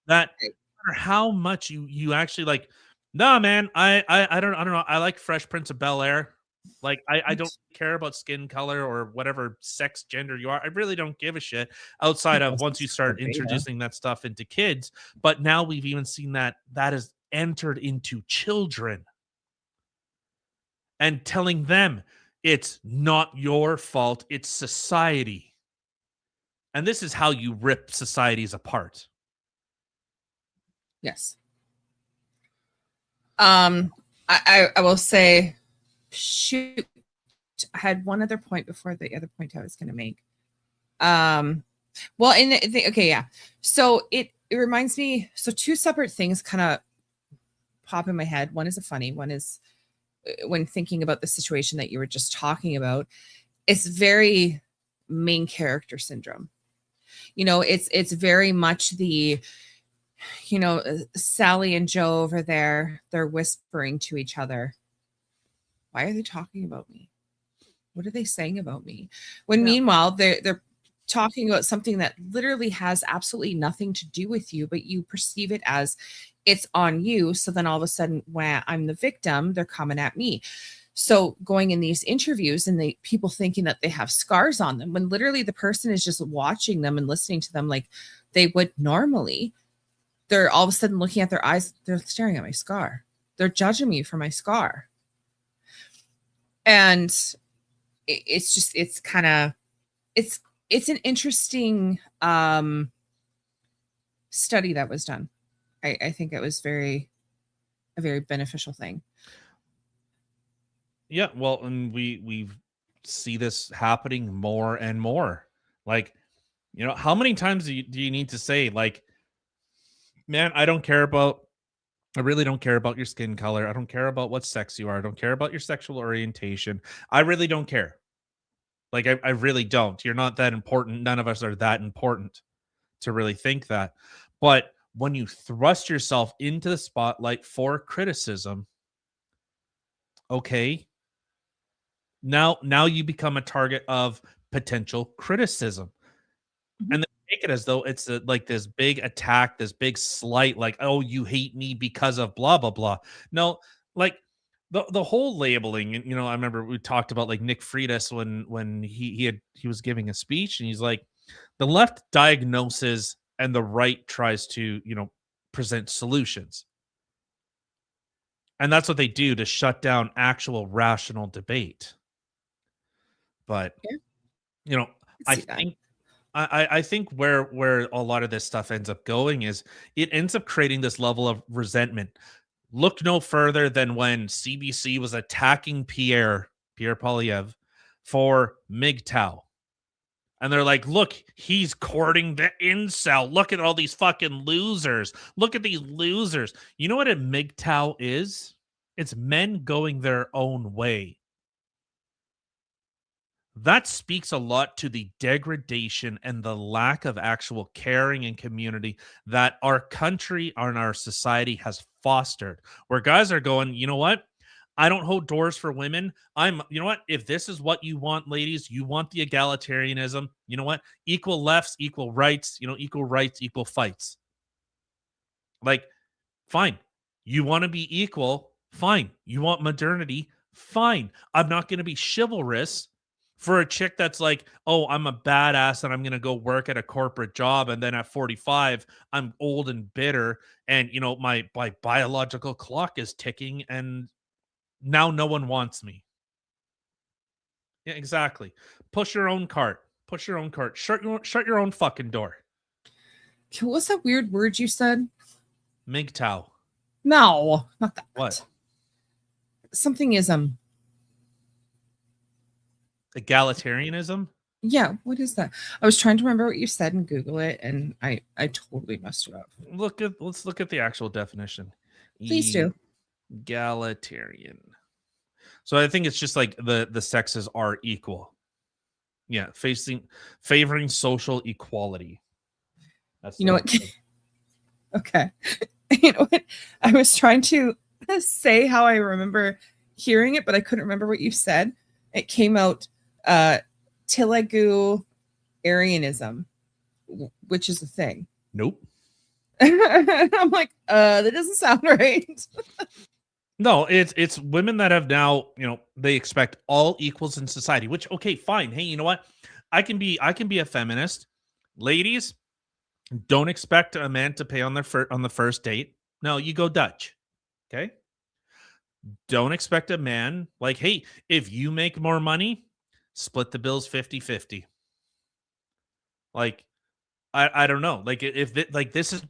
that no matter how much you actually like, no, man, I don't know. I like Fresh Prince of Bel-Air. Like, I don't care about skin color or whatever sex gender you are. I really don't give a shit outside of once you start introducing that stuff into kids. But now we've even seen that has entered into children and telling them it's not your fault, it's society. And this is how you rip societies apart. Yes. I will say, shoot, I had one other point before the other point I was going to make. Well, okay, yeah. So it reminds me. So two separate things kind of pop in my head. One is a funny. One is when thinking about the situation that you were just talking about. It's very main character syndrome. You know, it's very much the, Sally and Joe over there, they're whispering to each other. Why are they talking about me? What are they saying about me? When meanwhile, they're talking about something that literally has absolutely nothing to do with you, but you perceive it as it's on you. So then all of a sudden, when I'm the victim, they're coming at me. So going in these interviews and people thinking that they have scars on them, when literally the person is just watching them and listening to them like they would normally, they're all of a sudden looking at their eyes. They're staring at my scar. They're judging me for my scar. And it's an interesting study that was done. I think it was a very beneficial thing. Yeah, well, and we see this happening more and more. Like, how many times do you need to say, like, man, I really don't care about your skin color. I don't care about what sex you are. I don't care about your sexual orientation. I really don't care. Like, I really don't. You're not that important. None of us are that important to really think that. But when you thrust yourself into the spotlight for criticism, okay, now you become a target of potential criticism. Mm-hmm. And they make it as though it's like this big attack, this big slight, like, oh, you hate me because of blah, blah, blah. No, like, the whole labeling, and I remember we talked about like Nick Freitas when he was giving a speech, and he's like, the left diagnoses and the right tries to present solutions, and that's what they do to shut down actual rational debate. But I think where a lot of this stuff ends up going is it ends up creating this level of resentment. Look no further than when CBC was attacking Pierre Poilievre for MGTOW. And they're like, look, he's courting the incel. Look at all these fucking losers. Look at these losers. You know what a MGTOW is? It's men going their own way. That speaks a lot to the degradation and the lack of actual caring and community that our country and our society has fostered. Where guys are going, you know what? I don't hold doors for women. You know what? If this is what you want, ladies, you want the egalitarianism, you know what? Equal lefts, equal rights, equal rights, equal fights. Like, fine. You want to be equal? Fine. You want modernity? Fine. I'm not going to be chivalrous for a chick that's like, oh, I'm a badass and I'm going to go work at a corporate job. And then at 45, I'm old and bitter. And, my biological clock is ticking and now no one wants me. Yeah, exactly. Push your own cart. Push your own cart. Shut your own fucking door. What's that weird word you said? MGTOW. No, not that. What? Something ism. Egalitarianism? Yeah, what is that? I was trying to remember what you said and Google it, and I totally messed it up. Let's look at the actual definition. Please do. Egalitarian. So I think it's just like the sexes are equal. Yeah, favoring social equality. That's what? Okay. You know what? I was trying to say how I remember hearing it, but I couldn't remember what you said. It came out Telugu Aryanism, which is a thing. Nope. I'm like, that doesn't sound right. No, it's women that have now, they expect all equals in society, which, okay, fine. Hey, you know what? I can be a feminist. Ladies, don't expect a man to pay on the first date. No, you go Dutch. Okay? Don't expect a man like, hey, if you make more money, split the bills 50-50. Like, I don't know. Like, this is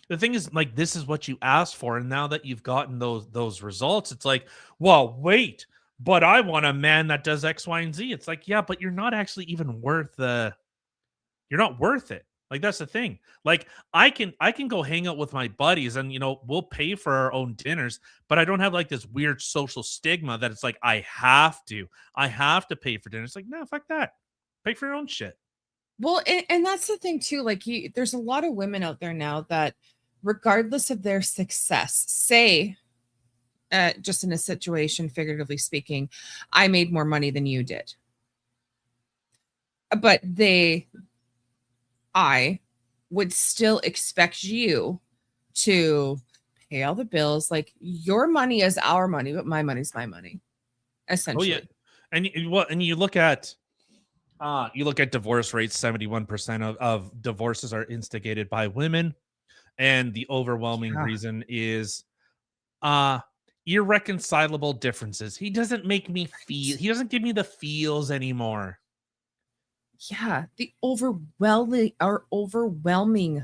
the thing is, like, this is what you asked for, and now that you've gotten those results, it's like, well, wait, but I want a man that does X, Y, and Z. It's like, yeah, but you're not actually even worth you're not worth it. Like, that's the thing. Like, I can go hang out with my buddies, and we'll pay for our own dinners, but I don't have like this weird social stigma that it's like I have to pay for dinner. It's like, no, fuck that. Pay for your own shit. Well, and that's the thing too. Like, there's a lot of women out there now that, regardless of their success, say, just in a situation, figuratively speaking, I made more money than you did. But I would still expect you to pay all the bills. Like, your money is our money, but my money's my money, essentially. Oh, yeah. And you look at divorce rates. 71% of divorces are instigated by women. And the overwhelming reason is irreconcilable differences. He doesn't make me feel. He doesn't give me the feels anymore. Yeah, the overwhelming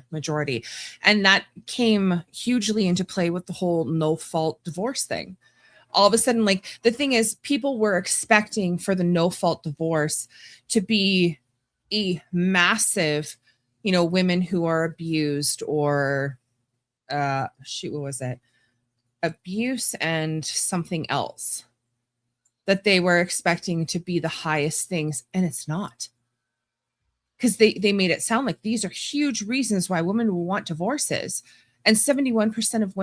majority. And that came hugely into play with the whole no-fault divorce thing. All of a sudden, like, the thing is, people were expecting for the no-fault divorce to be a massive, women who are abused or what was it? Abuse and something else that they were expecting to be the highest things. And it's not. Because they made it sound like these are huge reasons why women will want divorces. And 71% of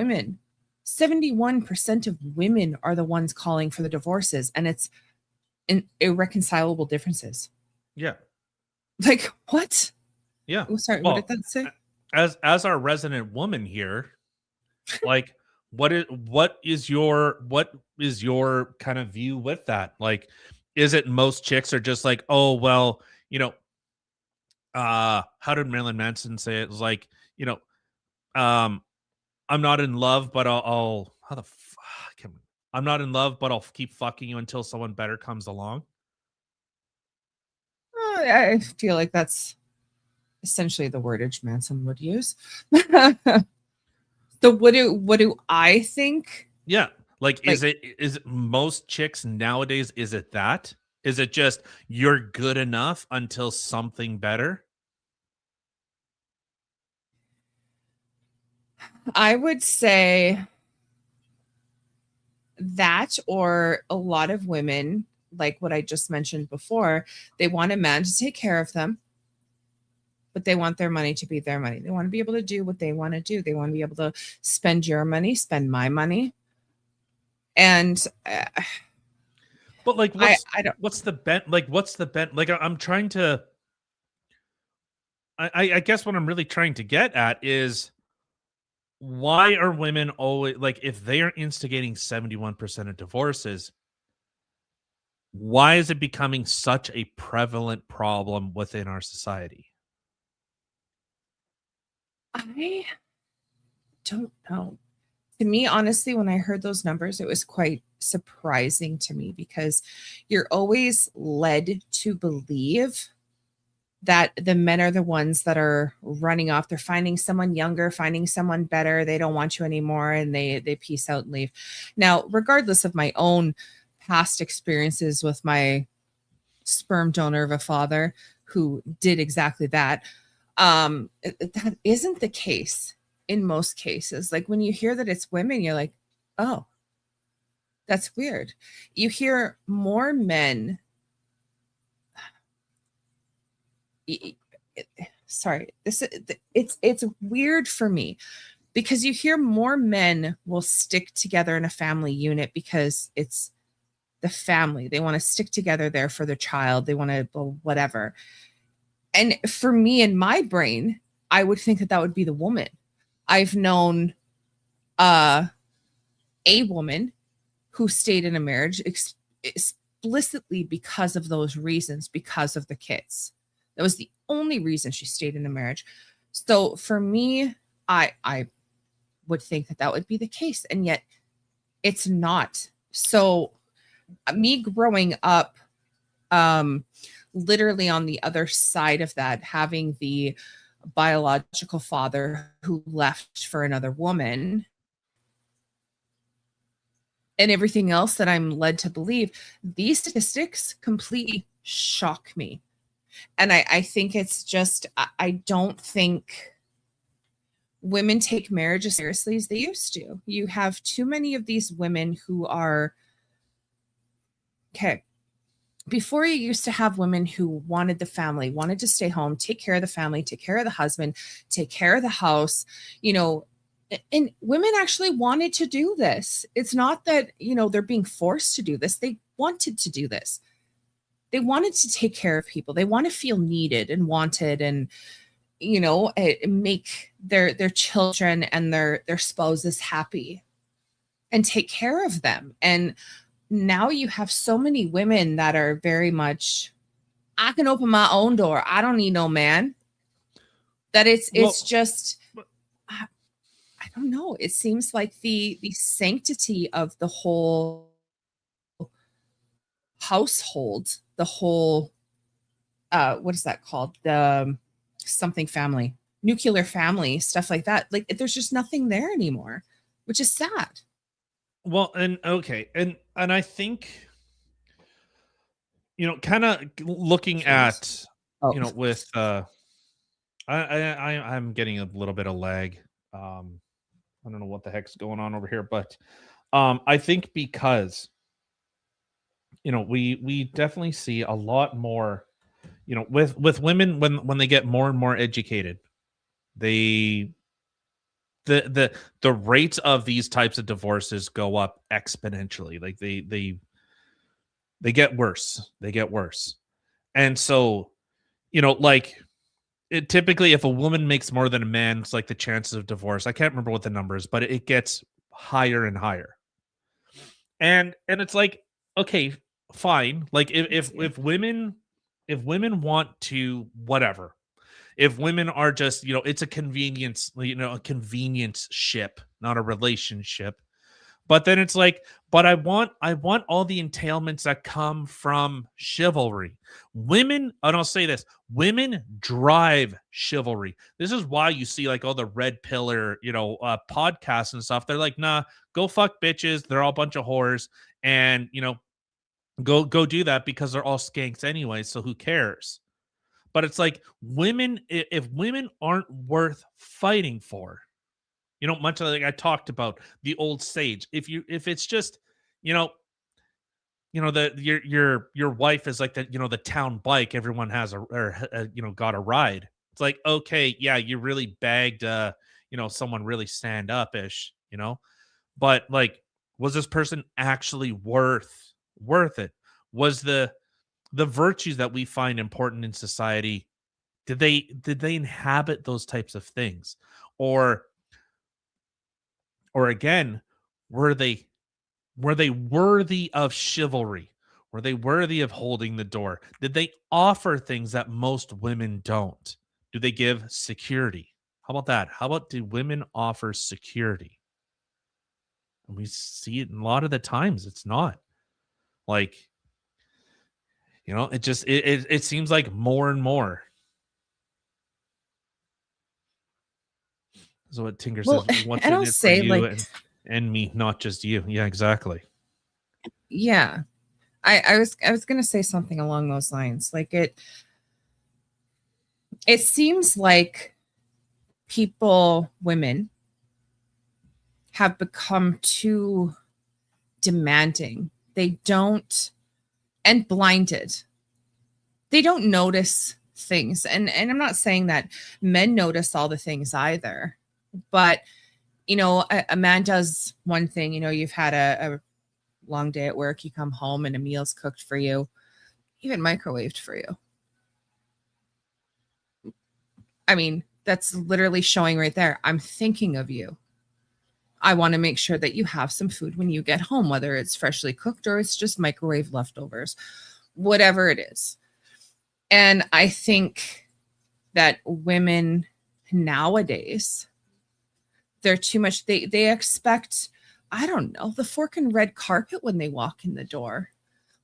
women are the ones calling for the divorces. And it's irreconcilable differences. Yeah. Like, what? Yeah. Oh, sorry, well, what did that say? As our resident woman here, like, what is your kind of view with that? Like, is it most chicks are just like, oh, well, how did Marilyn Manson say it? It was like, I'm not in love, but I'll how the fuck I'm not in love, but I'll keep fucking you until someone better comes along. I feel like that's essentially the wordage Manson would use. So what do I think? Yeah. Like, is it most chicks nowadays, is it that? Is it just you're good enough until something better? I would say that, or a lot of women, like what I just mentioned before, they want a man to take care of them, but they want their money to be their money. They want to be able to do what they want to do. They want to be able to spend your money, spend my money. And But like, I don't. what's the bent? Like, what's the bent? Like, I'm trying to. I guess what I'm really trying to get at is why are women always like if they are instigating 71% of divorces? Why is it becoming such a prevalent problem within our society? I don't know. To me, honestly, when I heard those numbers, it was quite surprising to me because you're always led to believe that the men are the ones that are running off. They're finding someone younger, finding someone better. They don't want you anymore, and they peace out and leave. Now, regardless of my own past experiences with my sperm donor of a father who did exactly that, that isn't the case in most cases. Like when you hear that it's women, you're like, oh, that's weird. You hear more men. Sorry, it's weird for me because you hear more men will stick together in a family unit because it's the family. They want to stick together there for their child. They want to whatever. And for me, in my brain, I would think that would be the woman. I've known a woman who stayed in a marriage explicitly because of those reasons, because of the kids. That was the only reason she stayed in a marriage. So for me, I would think that would be the case, and yet it's not. So me growing up, literally on the other side of that, having the biological father who left for another woman and everything else that I'm led to believe, these statistics completely shock me. And I think it's just, I don't think women take marriage as seriously as they used to. You have too many of these women who are, okay, before you used to have women who wanted the family, wanted to stay home, take care of the family, take care of the husband, take care of the house, and women actually wanted to do this. It's not that, they're being forced to do this. They wanted to do this. They wanted to take care of people. They want to feel needed and wanted and, make their children and their spouses happy and take care of them. And now you have so many women that are very much, I can open my own door. I don't need no man. That it's just, I don't know. It seems like the sanctity of the whole household, the whole, what is that called? The something family, nuclear family, stuff like that. Like there's just nothing there anymore, which is sad. Well, and okay, and I think kind of looking at with I'm getting a little bit of lag. I don't know what the heck's going on over here, but I think because we definitely see a lot more with women when they get more and more educated, the rates of these types of divorces go up exponentially. Like they get worse. They get worse. And so, like typically if a woman makes more than a man, it's like the chances of divorce. I can't remember what the number is, but it gets higher and higher. And it's like, okay, fine. Like if women want to whatever, if women are just, it's a convenience, a convenience ship, not a relationship. But then it's like, but I want all the entailments that come from chivalry. Women, and I'll say this, women drive chivalry. This is why you see like all the red pillar, podcasts and stuff. They're like, nah, go fuck bitches. They're all a bunch of whores. And, Go do that because they're all skanks anyway, so who cares? But it's like women, if women aren't worth fighting for, much like I talked about the old sage. If it's just, you know, the your wife is like the town bike, everyone has got a ride. It's like, okay, yeah, you really bagged someone really stand up ish, but like, was this person actually worth it? Was the virtues that we find important in society, did they inhabit those types of things? Or again, were they worthy of chivalry? Were they worthy of holding the door? Did they offer things that most women don't? Do they give security? How about that? How about, do women offer security? And we see it a lot of the times. It's not like, it just it seems like more and more. So what Tinker Well, says, what's and in I'll it for say, you like, and me, not just you. Yeah, exactly. yeah, I was gonna say something along those lines. Like, it seems like women have become too demanding. They don't, and blinded. They don't notice things. And I'm not saying that men notice all the things either, but a man does one thing. You've had a long day at work, you come home and a meal's cooked for you, even microwaved for you. I mean, that's literally showing right there, I'm thinking of you. I want to make sure that you have some food when you get home, whether it's freshly cooked or it's just microwave leftovers, whatever it is. And I think that women nowadays, they're too much, they expect, I don't know, the fork and red carpet when they walk in the door.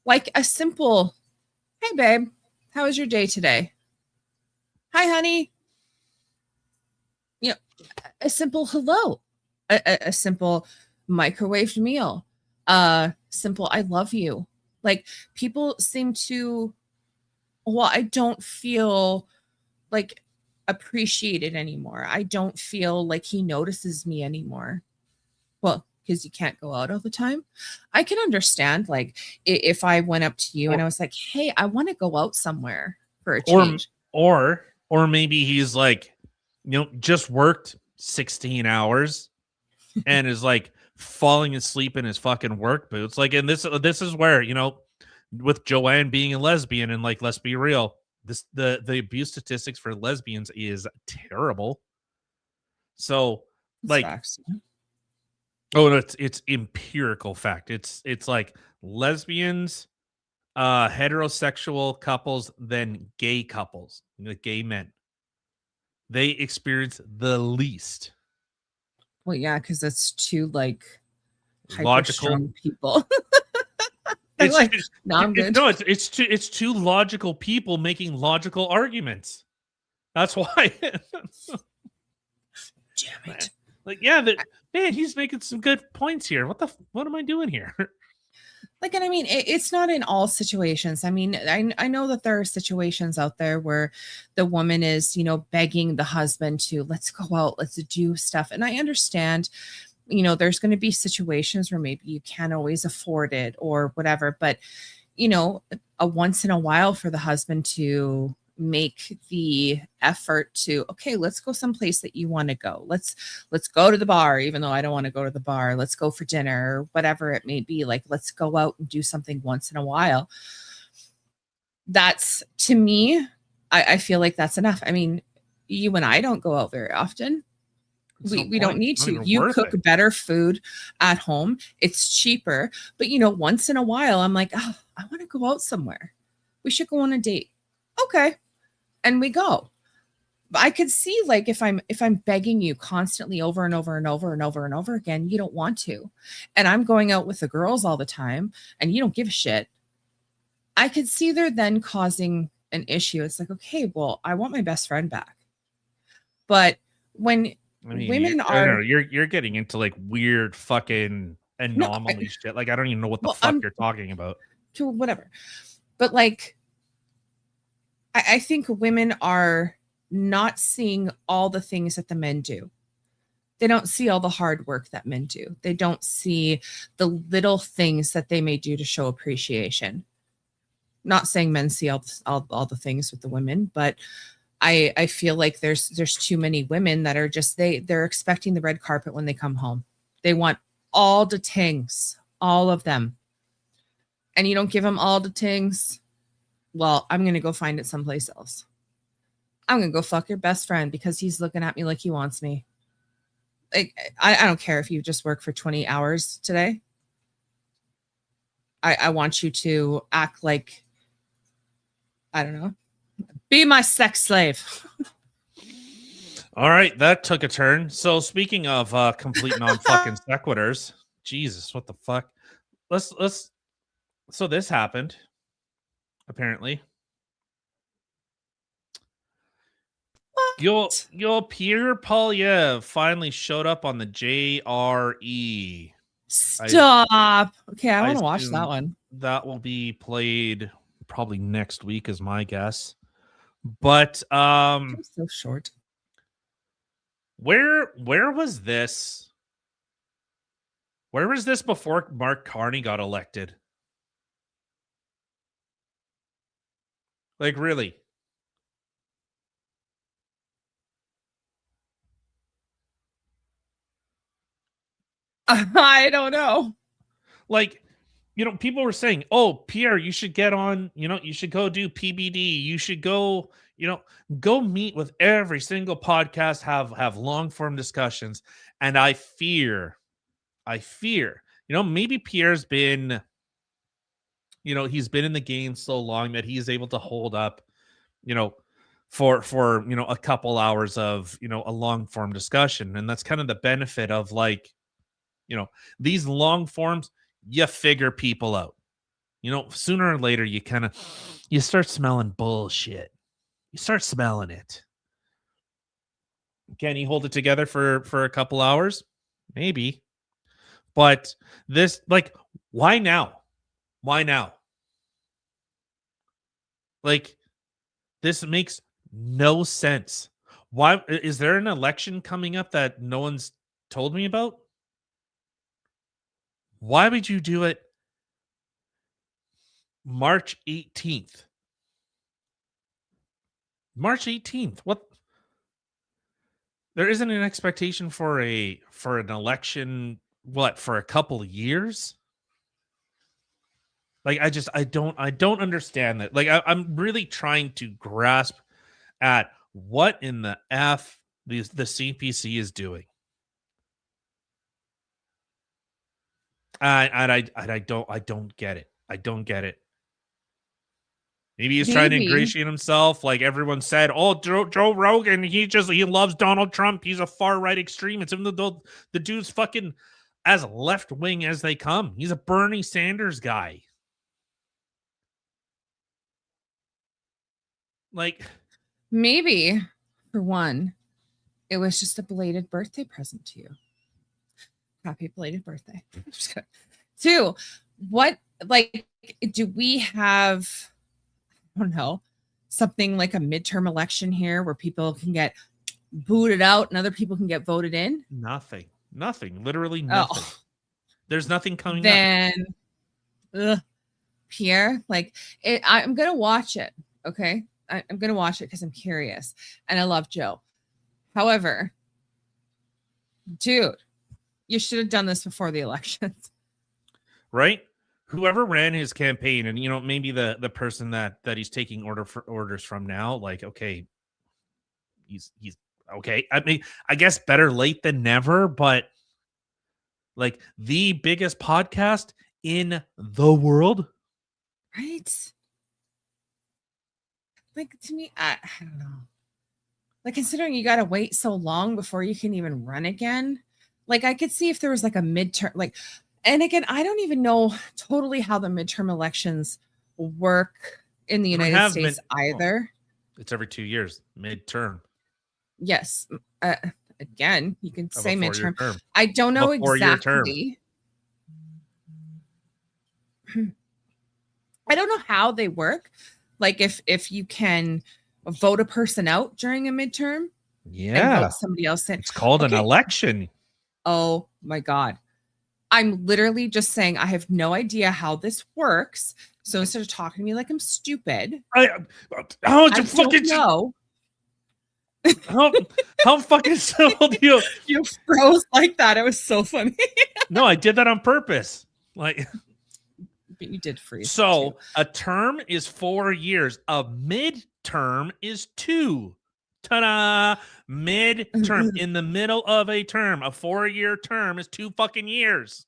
Like a simple, hey babe, how was your day today? Hi honey. A simple hello, a simple microwaved meal, simple I love you. Like, people seem to, well, I don't feel like appreciated anymore. I don't feel like he notices me anymore. Well, because you can't go out all the time. I can understand, like, if I went up to you and I was like, hey, I want to go out somewhere for a change. Or maybe he's like, just worked 16 hours and is like falling asleep in his fucking work boots. Like, and this is where, with Joanne being a lesbian, and like, let's be real, the abuse statistics for lesbians is terrible. So like, Facts. oh no, it's empirical fact. It's like lesbians, heterosexual couples, then gay couples, like gay men, they experience the least. Well, yeah, because it's too like Logical hyper-strung people. It's like, no, I'm good. No, it's two logical people making logical arguments. That's why. Damn it! Like, yeah, man, he's making some good points here. What am I doing here? Like, and I mean, it's not in all situations. I mean, I know that there are situations out there where the woman is, begging the husband to, let's go out, let's do stuff. And I understand, there's going to be situations where maybe you can't always afford it or whatever, but, a once in a while for the husband to make the effort to, okay, let's go someplace that you want to go. Let's go to the bar, even though I don't want to go to the bar. Let's go for dinner or whatever it may be. Like, let's go out and do something once in a while. That's, to me, I feel like that's enough. I mean, you and I don't go out very often. We don't need to. You cook better food at home. It's cheaper. But, once in a while, I'm like, oh, I want to go out somewhere. We should go on a date. Okay. And we go. But I could see, like, if I'm begging you constantly over and over and over and over and over again, you don't want to. And I'm going out with the girls all the time and you don't give a shit. I could see there then causing an issue. It's like, okay, well, I want my best friend back. But when women you're getting into like weird fucking anomaly shit. Like, I don't even know what the fuck you're talking about. whatever. But like, I think women are not seeing all the things that the men do. They don't see all the hard work that men do. They don't see the little things that they may do to show appreciation. Not saying men see all the things with the women, but I feel like there's too many women that are just they're expecting the red carpet when they come home. They want all the things, all of them. And you don't give them all the things. Well, I'm going to go find it someplace else. I'm going to go fuck your best friend because he's looking at me like he wants me. I don't care if you just work for 20 hours today. I want you to act like, I don't know, be my sex slave. All right, that took a turn. So speaking of complete non-fucking sequiturs, Jesus, what the fuck? Let's. So this happened, apparently. Your Pierre Polyev finally showed up on the JRE. Stop. Okay, I want to watch that one. That will be played probably next week, is my guess. But It's so short. Where was this? Where was this before Mark Carney got elected? Like, really? I don't know. Like, people were saying, oh, Pierre, you should get on, you should go do PBD. You should go, go meet with every single podcast, have long form discussions. And I fear, maybe Pierre's been, he's been in the game so long that he's able to hold up, for a couple hours of, a long form discussion. And that's kind of the benefit of like, these long forms, you figure people out. Sooner or later, you start smelling bullshit. You start smelling it. Can he hold it together for a couple hours? Maybe. But this, like, why now? Why now? Like, this makes no sense. Why is there an election coming up that no one's told me about? Why would you do it March 18th? March 18th. What? There isn't an expectation for an election, for a couple of years? Like, I don't understand that. Like, I'm really trying to grasp at what in the F the CPC is doing. I don't get it. I don't get it. Maybe he's trying to ingratiate himself. Like everyone said, oh, Joe Rogan, he loves Donald Trump. He's a far right extremist. Even though the dude's fucking as left wing as they come. He's a Bernie Sanders guy. Like, maybe for one, it was just a belated birthday present to you. Happy belated birthday. Just kidding. Two, what, like, do we have, I don't know, something like a midterm election here where people can get booted out and other people can get voted in? Nothing. Literally nothing. Oh. There's nothing coming up. Then, Pierre, like, I'm going to watch it, okay? I'm going to watch it because I'm curious. And I love Joe. However, dude, you should have done this before the elections. Right? Whoever ran his campaign, and maybe the person that he's taking orders from now, like, okay, he's okay. I mean, I guess better late than never, but like the biggest podcast in the world. Right? Like, to me, I don't know. Like, considering you got to wait so long before you can even run again. Like, I could see if there was like a midterm, like, and again, I don't even know totally how the midterm elections work in the United States either. It's every 2 years, midterm. Yes. Again, you can say midterm. Term. I don't know exactly. I don't know how they work. Like if you can vote a person out during a midterm and Yeah. vote somebody else in. It's called an Okay. election. Oh my God. I'm literally just saying I have no idea how this works. So instead of talking to me like I'm stupid, How I fucking don't know. how fucking simple do you? You froze like that. It was so funny. No, I did that on purpose. Like, But you did freeze. so too. a term is 4 years. A midterm is 2. Ta-da! Midterm in the middle of a term. A 4-year term is 2 fucking years.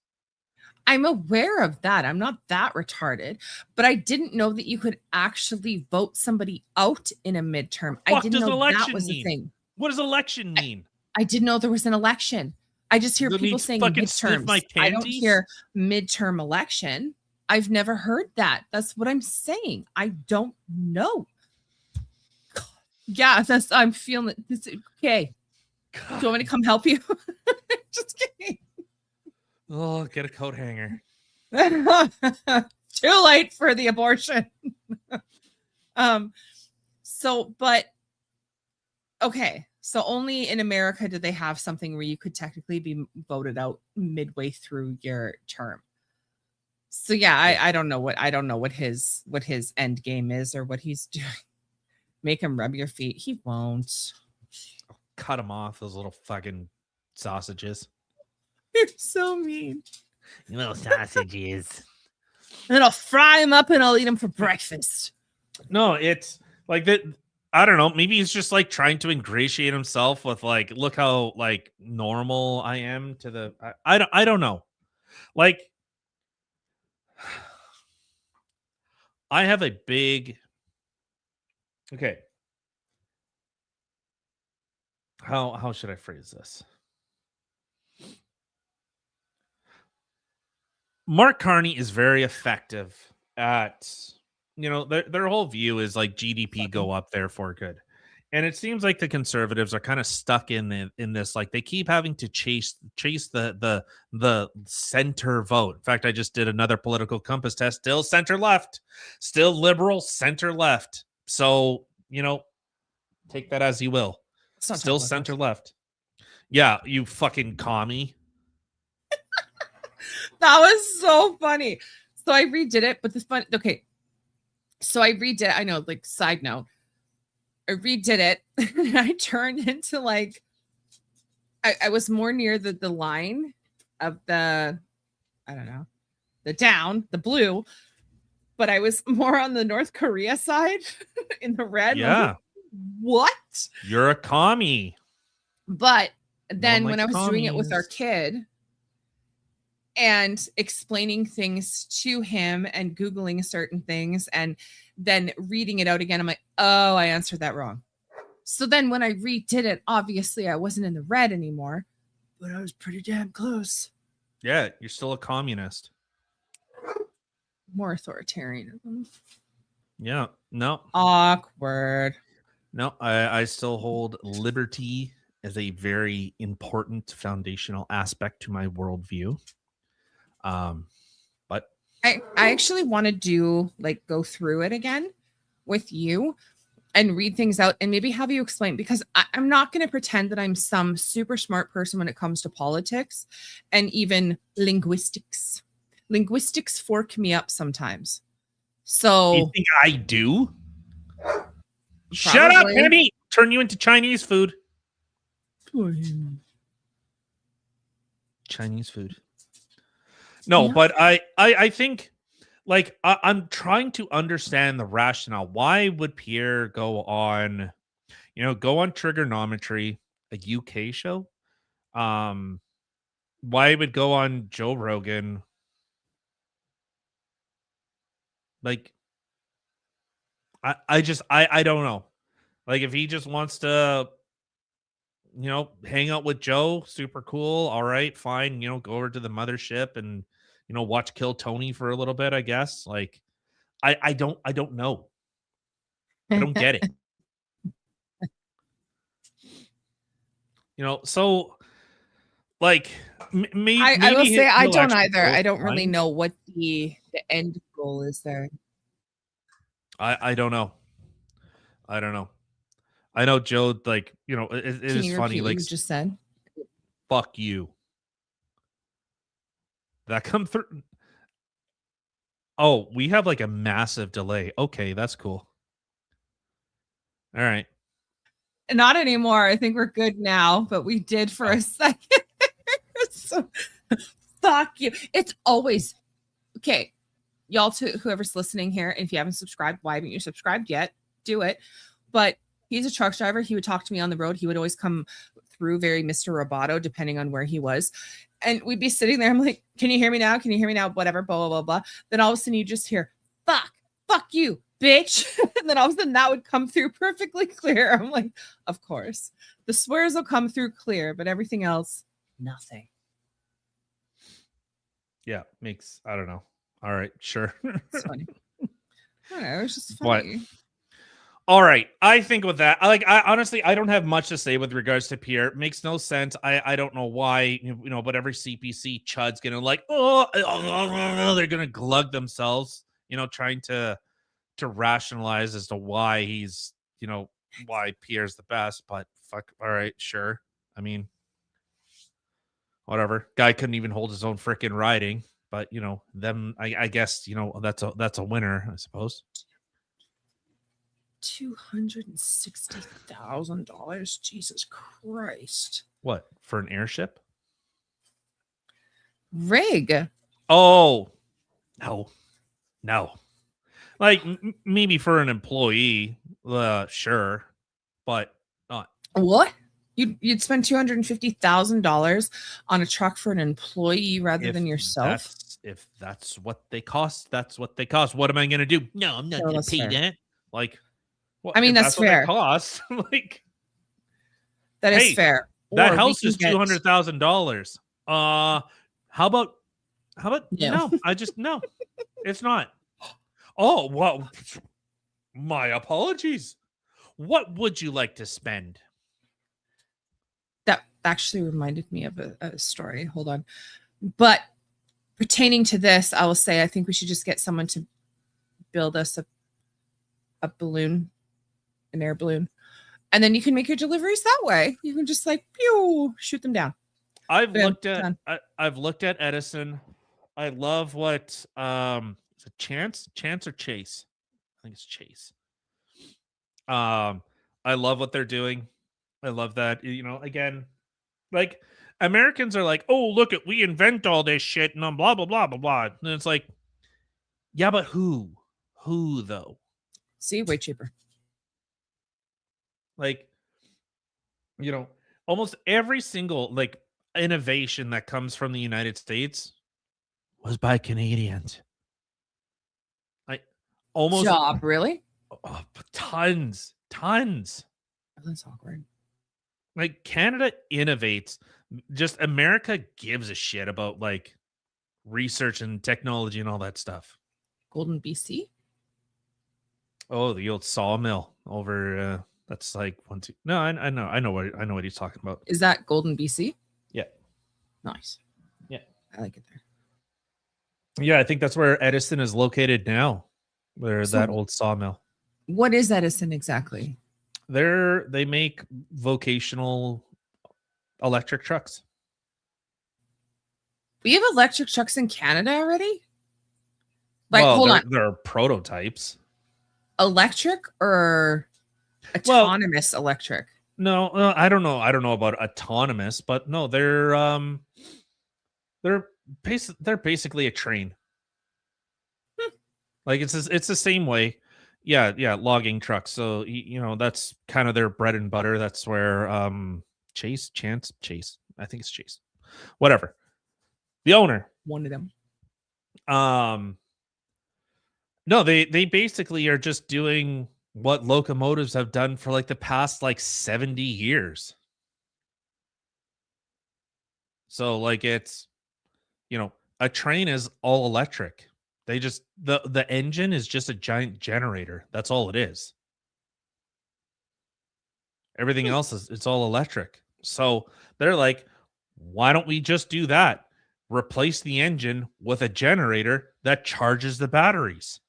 I'm aware of that. I'm not that retarded, but I didn't know that you could actually vote somebody out in a midterm. I Fuck didn't does know that election was a mean? thing. What does election mean? I didn't know there was an election. I just hear Let people me saying fucking sniff midterms. my I don't panties? hear midterm election. I've never heard that. That's what I'm saying. I don't know. Yeah, I'm feeling it. This okay. Do you want me to come help you? Just kidding. Oh, get a coat hanger. Too late for the abortion. But okay. So only in America did they have something where you could technically be voted out midway through your term. So yeah, I don't know what his end game is or what he's doing. Make him rub your feet. He won't. Cut him off, those little fucking sausages. You're so mean. You little sausages. And then I'll fry him up and I'll eat him for breakfast. No, it's like that. I don't know. Maybe he's just like trying to ingratiate himself with like, look how like normal I am to the. I don't know. Like, I have a big. Okay. How should I phrase this? Mark Carney is very effective at, their whole view is like GDP go up, therefore good. And it seems like the conservatives are kind of stuck in this, like they keep having to chase the center vote. In fact, I just did another political compass test, still center left, still liberal center left. So, take that as you will. Still center left. Yeah, you fucking commie. That was so funny. So I redid it, but this fun. Okay. So I redid it. I know, like, side note. I redid it. And I turned into like, I was more near the line of the, I don't know, the blue, but I was more on the North Korea side in the red. Yeah. Like, what? You're a commie. But then Don't when I like was doing it with our commies. kid and explaining things to him and Googling certain things and then reading it out again, I'm like, oh, I answered that wrong. So then when I redid it, obviously I wasn't in the red anymore, but I was pretty damn close. Yeah, you're still a communist. More authoritarianism. Yeah. No, Awkward. no, I still hold liberty as a very important foundational aspect to my worldview. But I actually want to go through it again with you and read things out and maybe have you explain, because I'm not going to pretend that I'm some super smart person when it comes to politics and even linguistics. Linguistics fork me up sometimes. So you think I do? Shut up, Probably. Penny! Turn you into Chinese food. Chinese food. No, Yeah. but I think like I'm trying to understand the rationale. Why would Pierre go on Trigonometry, a UK show? Why would go on Joe Rogan? Like, I don't know. Like, if he just wants to, hang out with Joe, super cool. All right, fine. Go over to the mothership and, watch Kill Tony for a little bit, I guess. Like, I don't know. I don't get it. So like maybe I will say I don't either. goal I don't really line- know what the end goal is there. I don't know. I don't know. I know Joe, like, you know, it Can is you funny. repeat what Like, you just said? fuck you. That come through. Oh, we have like a massive delay. Okay, that's cool. All right. Not anymore. I think we're good now, but we did for Oh. a second. So, fuck you. It's always okay. Y'all, to whoever's listening here, if you haven't subscribed, why haven't you subscribed yet? Do it. But he's a truck driver. He would talk to me on the road. He would always come through very Mr. Roboto, depending on where he was. And we'd be sitting there. I'm like, can you hear me now? Can you hear me now? Whatever, blah, blah, blah, blah. Then all of a sudden you just hear, fuck you, bitch. And then all of a sudden that would come through perfectly clear. I'm like, of course. The swears will come through clear, but everything else, nothing. Yeah, makes, I don't know. All right, sure. It's funny. I don't know, it was just What? funny. All right. I think with that, I honestly, I don't have much to say with regards to Pierre. It makes no sense. I don't know why, you know, but every CPC chud's gonna like, they're gonna glug themselves, you know, trying to rationalize as to why he's, you know, why Pierre's the best. But fuck, all right, sure. I mean, whatever. Guy couldn't even hold his own freaking riding, but you know, them. I guess you know that's a winner, I suppose. $260,000. Jesus Christ. What, for an airship? Rig. Oh, no. Like maybe for an employee, sure, but not. What? You'd spend $250,000 on a truck for an employee rather than yourself? If that's what they cost, that's what they cost. What am I going to do? No, I'm not No, going that's to pay fair. that. Like, well, I mean, if that's what they fair. cost. Like, That is hey, fair. that Or we house can is get- $200,000. How about No. no? I just no. It's not. Oh, well, my apologies. What would you like to spend? That actually reminded me of a story. Hold on. But pertaining to this, I will say I think we should just get someone to build us a balloon, an air balloon. And then you can make your deliveries that way. You can just like pew, shoot them down. I've Boom, looked at done. I've looked at Edison. I love what is it Chance or Chase? I think it's Chase. I love what they're doing. I love that, you know, again, like Americans are like, oh, look at, we invent all this shit and blah blah blah blah blah. And it's like, yeah, but who though? See, way cheaper. Like, you know, almost every single like innovation that comes from the United States was by Canadians. Like almost Job, really? tons. Oh, that's awkward. Like Canada innovates. Just America gives a shit about like research and technology and all that stuff. Golden BC? Oh, the old sawmill over that's like 1 2. No, I know what he's talking about. Is that Golden BC? Yeah. Nice. Yeah. I like it there. Yeah, I think that's where Edison is located now. Where So- that old sawmill. What is Edison exactly? They make vocational electric trucks. We have electric trucks in Canada already? Like, Well, hold they're, on. they're prototypes. Electric or Well- autonomous electric? No, I don't know. I don't know about autonomous, but no, they're basically a train. Like it's the same way. Yeah, logging trucks. So you know that's kind of their bread and butter. That's where Chase. I think it's Chase. Whatever. The owner. One of them. No, they basically are just doing what locomotives have done for like the past like 70 years. So like it's, you know, a train is all electric. They just the engine is just a giant generator. That's all it is. Everything else is it's all electric. So they're like, why don't we just do that? Replace the engine with a generator that charges the batteries.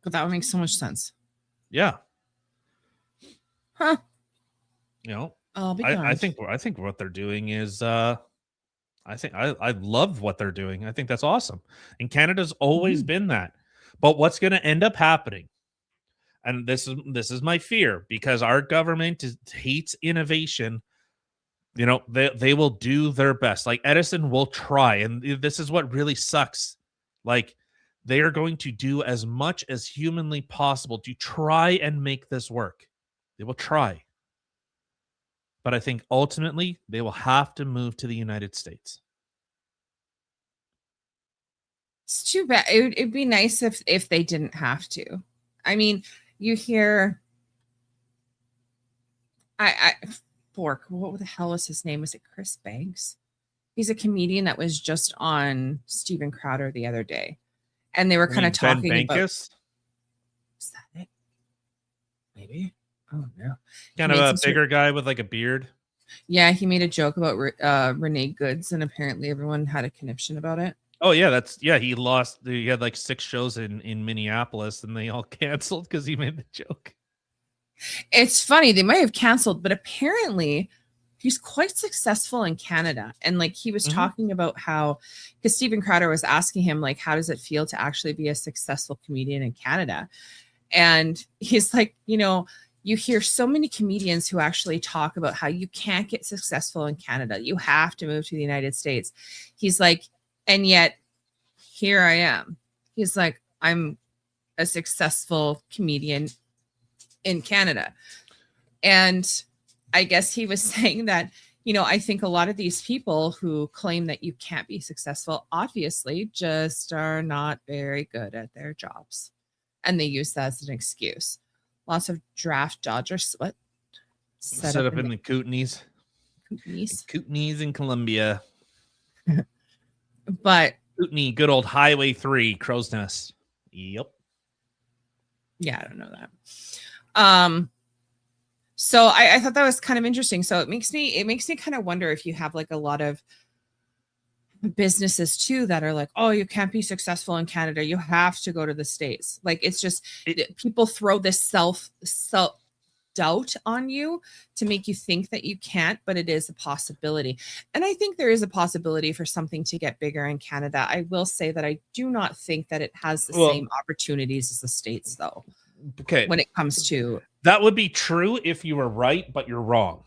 But that would make so much sense. Yeah. Huh. You know, I'll be I darned. think what they're doing is I love what they're doing. I think that's awesome. And Canada's always been that. But what's going to end up happening? And this is my fear, because our government hates innovation. You know, they will do their best. Like Edison will try, and this is what really sucks. Like, they are going to do as much as humanly possible to try and make this work. They will try. But I think ultimately they will have to move to the United States. It's too bad. It'd be nice if they didn't have to. I mean, you hear Bork, what the hell was his name? Was it Chris Banks? He's a comedian that was just on Steven Crowder the other day. And they were kind of talking about. Is that it? Maybe. Oh no. Kind of a bigger guy with like a beard. Yeah, he made a joke about Renee Goods, and apparently everyone had a conniption about it. Oh yeah, he lost. He had like 6 shows in Minneapolis, and they all canceled because he made the joke. It's funny, they might have canceled, but apparently he's quite successful in Canada. And like he was talking about how, because Steven Crowder was asking him, like, how does it feel to actually be a successful comedian in Canada? And he's like, you know, you hear so many comedians who actually talk about how you can't get successful in Canada. You have to move to the United States. He's like, and yet here I am. He's like, I'm a successful comedian in Canada. And I guess he was saying that, you know, I think a lot of these people who claim that you can't be successful obviously just are not very good at their jobs. And they use that as an excuse. Lots of draft dodgers. What? Set up in the Kootenays. Kootenays in Colombia. But Kootenay, good old Highway 3, Crow's Nest. Yep. Yeah, I don't know that. So I thought that was kind of interesting. So it makes me kind of wonder if you have like a lot of businesses too that are like, oh, you can't be successful in Canada, you have to go to the States. Like, it's just people throw this self doubt on you to make you think that you can't, but it is a possibility. And I think there is a possibility for something to get bigger in Canada. I will say that I do not think that it has the same opportunities as the States, though. Okay. When it comes to that, would be true if you were right, but you're wrong.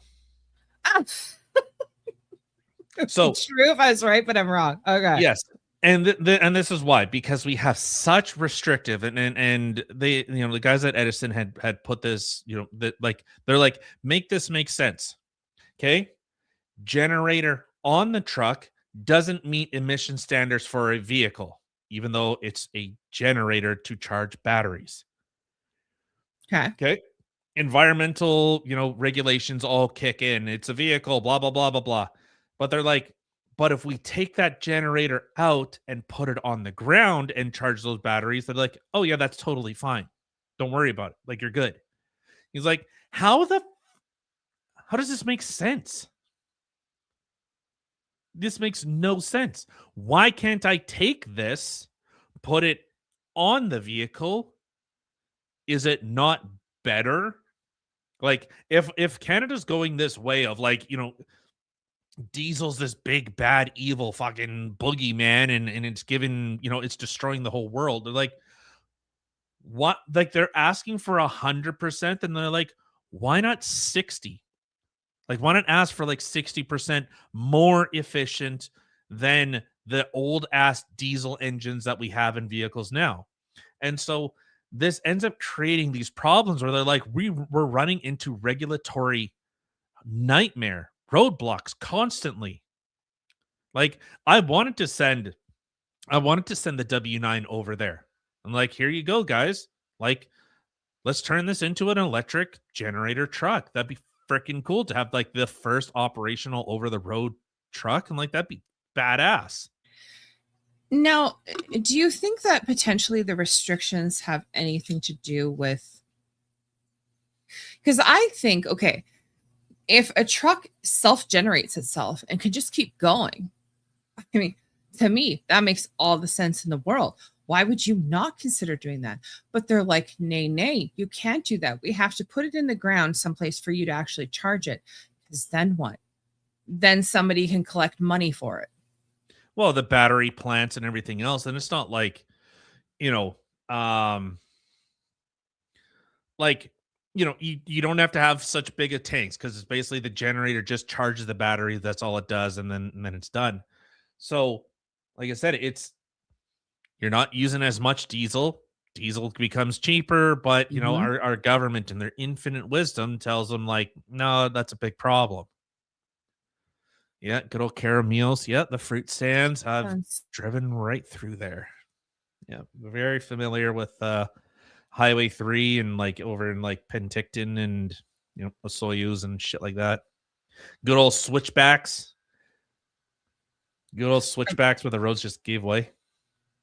So true if I was right, but I'm wrong. Okay. Yes. And and this is why, because we have such restrictive and they, you know, the guys at Edison had put this, you know, that like they're like, make this make sense. Okay. Generator on the truck doesn't meet emission standards for a vehicle, even though it's a generator to charge batteries. Okay. Environmental, you know, regulations all kick in. It's a vehicle, blah, blah, blah, blah, blah. But they're like, but if we take that generator out and put it on the ground and charge those batteries, they're like, oh yeah, that's totally fine. Don't worry about it. Like, you're good. He's like, how does this make sense? This makes no sense. Why can't I take this, put it on the vehicle? Is it not better? Like, if Canada's going this way of like, you know, diesel's this big bad evil fucking boogeyman and it's given, you know, it's destroying the whole world. They're like, what? Like, they're asking for 100%, and they're like, why not 60? Like, why not ask for like 60% more efficient than the old ass diesel engines that we have in vehicles now? And so this ends up creating these problems where they're like, we're running into regulatory nightmare, roadblocks constantly. Like, I wanted to send the W9 over there. I'm like, here you go, guys. Like, let's turn this into an electric generator truck. That'd be freaking cool to have like the first operational over the road truck. And like, that'd be badass. Now, do you think that potentially the restrictions have anything to do with, because I think, okay, if a truck self-generates itself and can just keep going, I mean, to me, that makes all the sense in the world. Why would you not consider doing that? But they're like, nay, you can't do that. We have to put it in the ground someplace for you to actually charge it. Because then what? Then somebody can collect money for it. Well, the battery plants and everything else. And it's not like, you know, you don't have to have such big a tanks because it's basically the generator just charges the battery. That's all it does. And then it's done. So, like I said, you're not using as much diesel. Diesel becomes cheaper, but you know, our government in their infinite wisdom tells them like, no, that's a big problem. Yeah, good old Carameals. Yeah, the fruit stands. I've driven right through there. Yeah, very familiar with Highway 3 and like over in like Penticton and you know Soyuz and shit like that. Good old switchbacks. Good old switchbacks where the roads just gave way.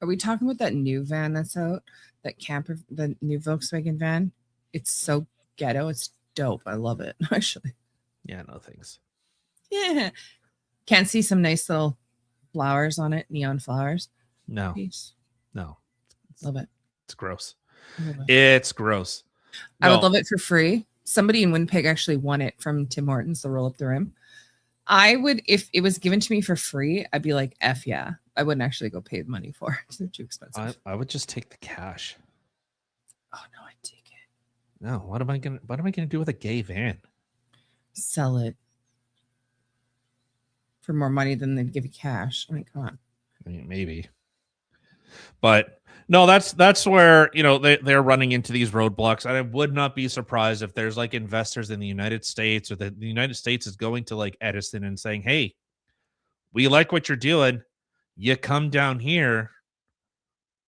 Are we talking about that new van that's out? That camper, the new Volkswagen van? It's so ghetto. It's dope. I love it, actually. Yeah, no thanks. Yeah. Can't see some nice little flowers on it, neon flowers. No. Peace. No. Love it. It's gross. It. It's gross. I would love it for free. Somebody in Winnipeg actually won it from Tim Hortons, the roll up the rim. I would, if it was given to me for free, I'd be like, F yeah. I wouldn't actually go pay the money for it. It's too expensive. I would just take the cash. Oh no, I'd take it. No, what am I gonna do with a gay van? Sell it for more money than they'd give you cash. I mean, come on. I mean, maybe. But no, that's where, you know, they're running into these roadblocks. And I would not be surprised if there's like investors in the United States or the United States is going to like Edison and saying, hey, we like what you're doing. You come down here,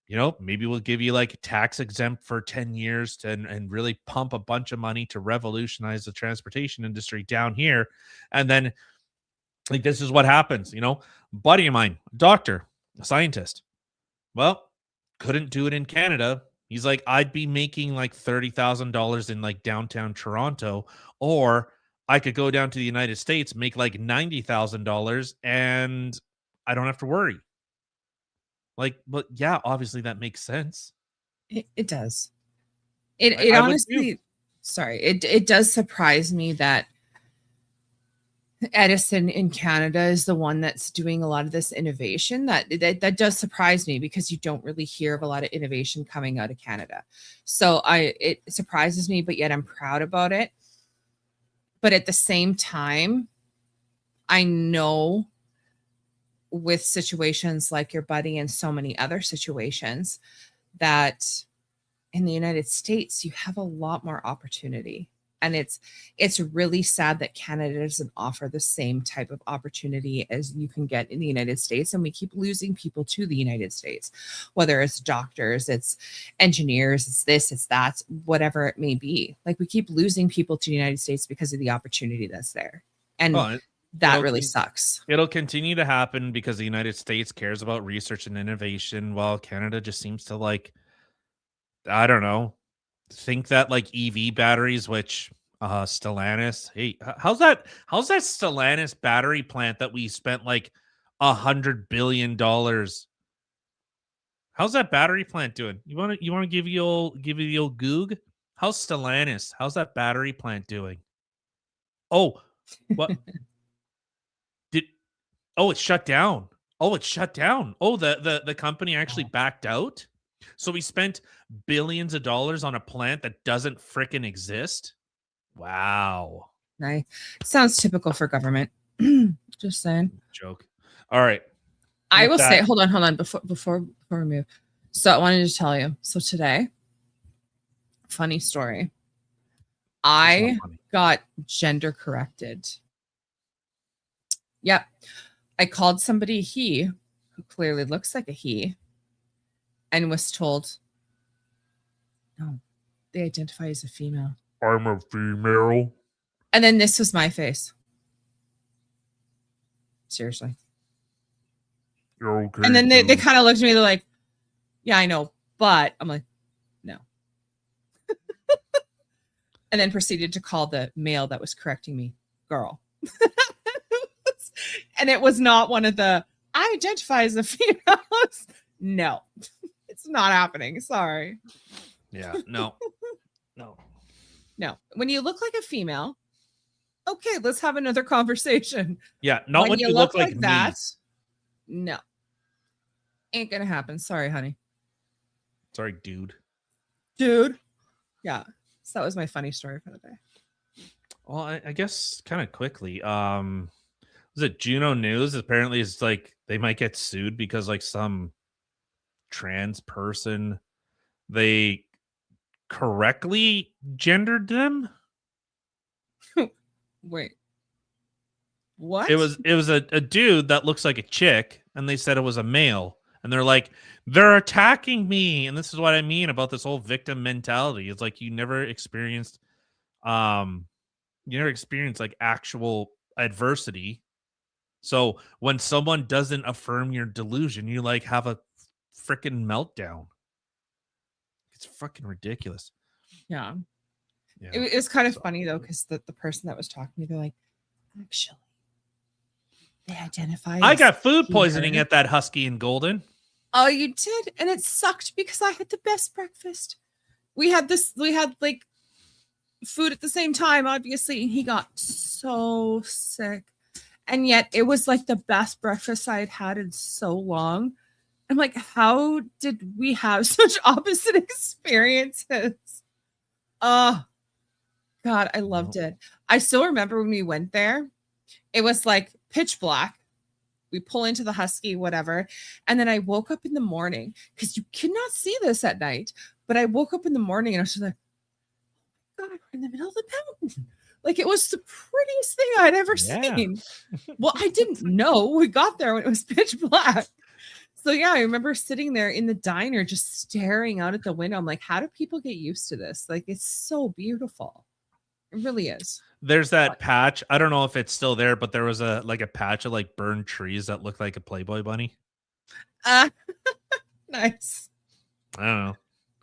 you know, maybe we'll give you like tax exempt for 10 years and really pump a bunch of money to revolutionize the transportation industry down here. And then like, this is what happens, you know, buddy of mine, doctor, a scientist. Well, couldn't do it in Canada. He's like, I'd be making like $30,000 in like downtown Toronto, or I could go down to the United States, make like $90,000 and I don't have to worry. Like, but yeah, obviously that makes sense. It does. It honestly, sorry, it does surprise me that Edison in Canada is the one that's doing a lot of this innovation. That does surprise me because you don't really hear of a lot of innovation coming out of Canada. So it surprises me, but yet I'm proud about it. But at the same time, I know with situations like your buddy and so many other situations that in the United States, you have a lot more opportunity. And it's really sad that Canada doesn't offer the same type of opportunity as you can get in the United States. And we keep losing people to the United States, whether it's doctors, it's engineers, it's this, it's that, whatever it may be. Like we keep losing people to the United States because of the opportunity that's there. And that really sucks. It'll continue to happen because the United States cares about research and innovation, while Canada just seems to like, I don't know, think that like EV batteries, which Stellantis, hey, how's that Stellantis battery plant that we spent like $100 billion? How's that battery plant doing? You want to give you the old goog? How's Stellantis? How's that battery plant doing? Oh, what? It's shut down. Oh, the company actually backed out. So we spent billions of dollars on a plant that doesn't frickin' exist. Wow. Nice. Sounds typical for government. Just saying. Joke. All right. I will say, hold on. Before we move. So I wanted to tell you. So today, funny story. I got gender corrected. Yep. I called somebody he, who clearly looks like a he, and was told, no, they identify as a female. I'm a female. And then this was my face. Seriously. You're okay. And then they kind of looked at me, they're like, yeah, I know, but I'm like, no. And then proceeded to call the male that was correcting me girl. And it was not one of the, I identify as a female. No, it's It's not happening. Sorry. Yeah, no. No. No. When you look like a female, okay, let's have another conversation. Yeah, not when you look like me. that. No. Ain't gonna happen. Sorry, honey. Sorry, dude. Dude. Yeah. So that was my funny story for the day. Well, I guess kind of quickly. Was it Juno News? Apparently, it's like they might get sued because like some trans person, they correctly gendered them. Wait. What? It was a dude that looks like a chick, and they said it was a male, and they're like, they're attacking me, and this is what I mean about this whole victim mentality. It's like you never experienced like actual adversity. So when someone doesn't affirm your delusion, you like have a freaking meltdown. It's fucking ridiculous. Yeah. Yeah. It was kind of funny though, because the person that was talking to me, they're like, actually, they identify. I as got food poisoning queer." at that Husky in Golden. Oh, you did? And it sucked because I had the best breakfast. We had like food at the same time, obviously, and he got so sick. And yet it was like the best breakfast I had in so long. I'm like, how did we have such opposite experiences? Oh, God, I loved it. I still remember when we went there, it was like pitch black. We pull into the Husky, whatever. And then I woke up in the morning because you cannot see this at night. But I woke up in the morning and I was just like, God, we're in the middle of the mountain. Like it was the prettiest thing I'd ever seen. Well, I didn't know. We got there when it was pitch black. So yeah, I remember sitting there in the diner just staring out at the window. I'm like, how do people get used to this? Like it's so beautiful. It really is. There's that patch. I don't know if it's still there, but there was a patch of like burned trees that looked like a Playboy bunny. Nice. I don't know.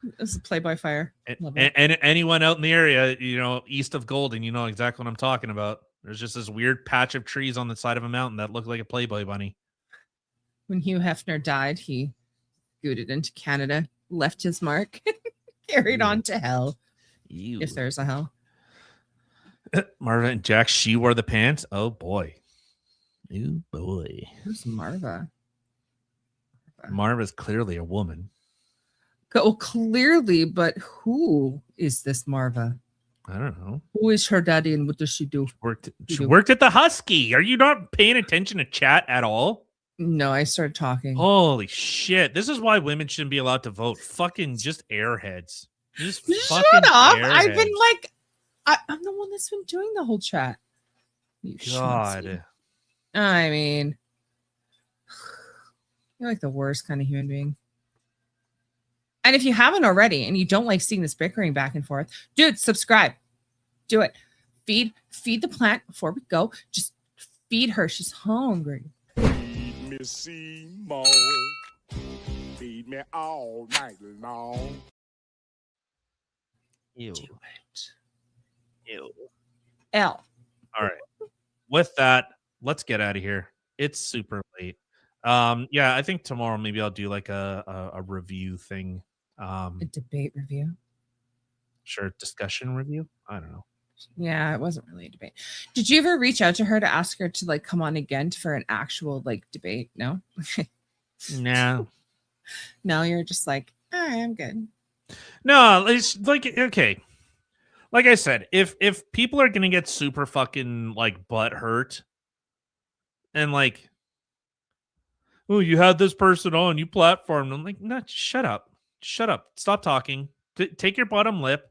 It was a Playboy fire. And anyone out in the area, east of Golden, you know exactly what I'm talking about. There's just this weird patch of trees on the side of a mountain that looked like a Playboy bunny. When Hugh Hefner died, he scooted into Canada, left his mark, carried on to hell. If there's a hell. Marva and Jack, she wore the pants. Oh boy. Oh boy. Who's Marva? Marva's clearly a woman. Well, clearly, but who is this Marva? I don't know. Who is her daddy and what does she do? She worked at the Husky. Are you not paying attention to chat at all? No, I started talking. Holy shit. This is why women shouldn't be allowed to vote. Fucking just airheads. Just Shut fucking up. airheads. I've been like, I'm the one that's been doing the whole chat. You God. schmutzy. I mean, you're like the worst kind of human being. And if you haven't already and you don't like seeing this bickering back and forth, dude, subscribe. Do it. Feed the plant before we go. Just feed her. She's hungry. Feed me Seymour. Feed me all night long. Ew. Do it. Ew. L. All right. With that, let's get out of here. It's super late. Yeah, I think tomorrow maybe I'll do like a review thing. A debate review. Sure, discussion review. I don't know. Yeah, it wasn't really a debate. Did you ever reach out to her to ask her to like come on again for an actual like debate? No. No. No, you're just like, all right, I'm good. No, it's like okay. Like I said, if people are gonna get super fucking like butt hurt and like, oh, you had this person on, you platformed. I'm like, no, shut up. Shut up. Stop talking. Take your bottom lip,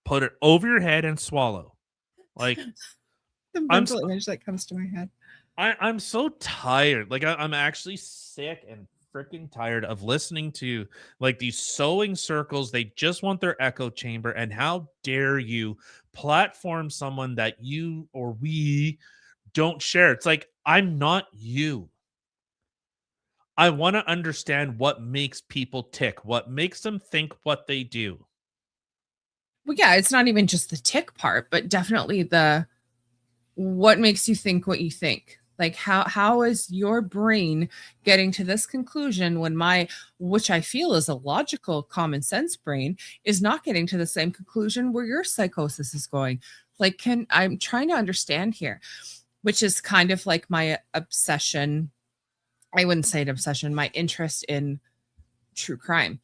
put it over your head, and swallow. Like, The mental image that comes to my head. I'm so tired. Like, I'm actually sick and freaking tired of listening to like these sewing circles. They just want their echo chamber. And how dare you platform someone that you or we don't share? It's like, I'm not you. I want to understand what makes people tick, what makes them think what they do. Well, yeah, it's not even just the tick part, but definitely the what makes you think what you think. Like how is your brain getting to this conclusion when my, which I feel is a logical common sense brain, is not getting to the same conclusion where your psychosis is going? Like, I'm trying to understand here, which is kind of like my obsession. I wouldn't say an obsession, my interest in true crime.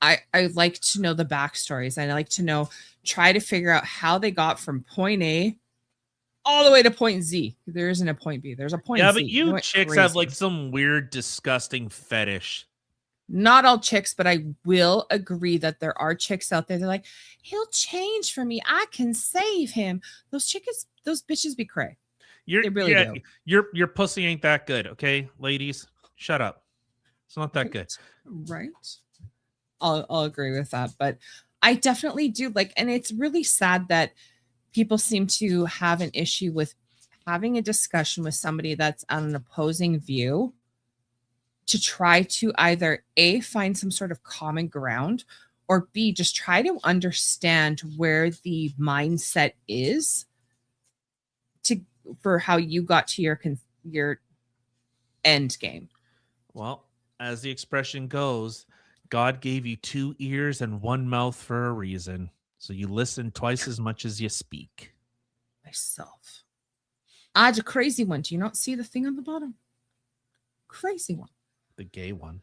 I like to know the backstories. I like to try to figure out how they got from point A all the way to point Z. There isn't a point B. There's a point Yeah, Z. but you went chicks crazy. have like some weird, disgusting fetish. Not all chicks, but I will agree that there are chicks out there. They're like, he'll change for me. I can save him. Those bitches be cray. They really do. Your pussy ain't that good, okay, ladies? Shut up. It's not that good. Right. I'll agree with that. But I definitely do like, and it's really sad that people seem to have an issue with having a discussion with somebody that's on an opposing view to try to either A, find some sort of common ground, or B, just try to understand where the mindset is for how you got to your end game. Well, as the expression goes, God gave you 2 ears and 1 mouth for a reason. So you listen twice as much as you speak. Myself. I had a crazy one. Do you not see the thing on the bottom? Crazy one. The gay one.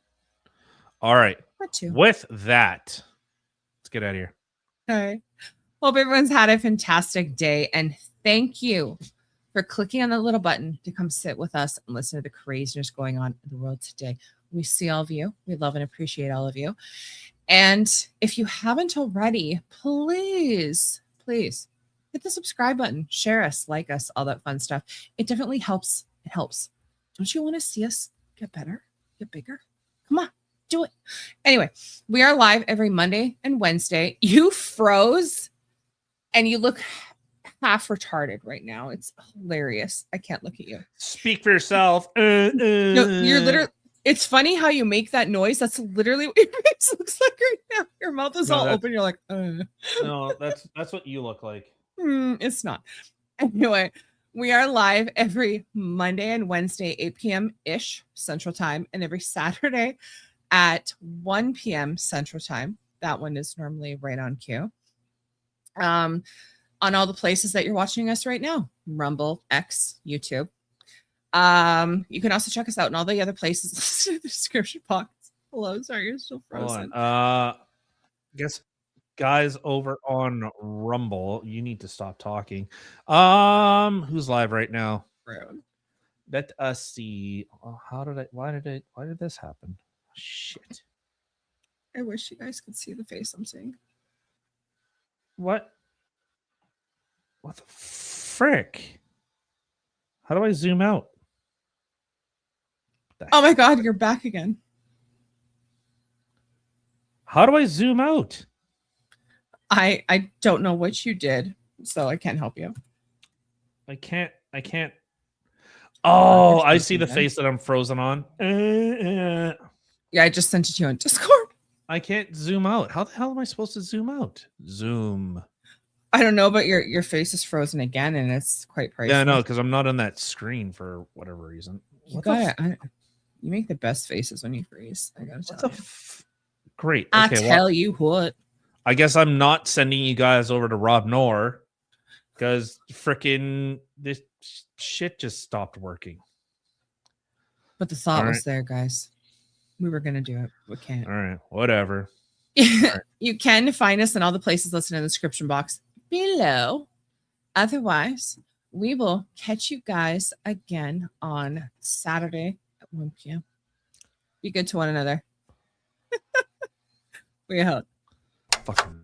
All right. What two? With that, let's get out of here. All right. Hope everyone's had a fantastic day. And thank you for clicking on the little button to come sit with us and listen to the craziness going on in the world today. We see all of you. We love and appreciate all of you. And if you haven't already, please hit the subscribe button, share us, like us, all that fun stuff. It definitely helps. It helps. Don't you want to see us get better, get bigger? Come on, do it. Anyway, we are live every Monday and Wednesday. You froze and you look half retarded right now. It's hilarious. I can't look at you. Speak for yourself. No, you're literally. It's funny how you make that noise. That's literally what your face looks like right now. Your mouth is all open. You're like, No, that's what you look like. It's not. Anyway, we are live every Monday and Wednesday, 8 p.m. ish Central Time, and every Saturday at 1 p.m. Central Time. That one is normally right on cue. On all the places that you're watching us right now: Rumble, X, YouTube. You can also check us out in all the other places in the description box below. Sorry, you're still frozen. Guess guys over on Rumble, you need to stop talking. Who's live right now? Rude. Let us see. Why did this happen? Shit. I wish you guys could see the face I'm seeing. What the frick? How do I zoom out? Oh my god, you're back again. How do I zoom out? I don't know what you did, so I can't help you. I can't. Oh, I see the face that I'm frozen on. Yeah, I just sent it to you on Discord. I can't zoom out. How the hell am I supposed to zoom out? Zoom. I don't know, but your face is frozen again, and it's quite pricey. Yeah, no, because I'm not on that screen for whatever reason. You make the best faces when you freeze. I gotta tell you. Great. I tell you what. I guess I'm not sending you guys over to Rob Knorr because freaking this shit just stopped working. But the thought was there, guys. We were gonna do it. We can't. All right, whatever. You can find us in all the places listed in the description box below. Otherwise, we will catch you guys again on Saturday at 1 p.m. Be good to one another. We out. Fucking.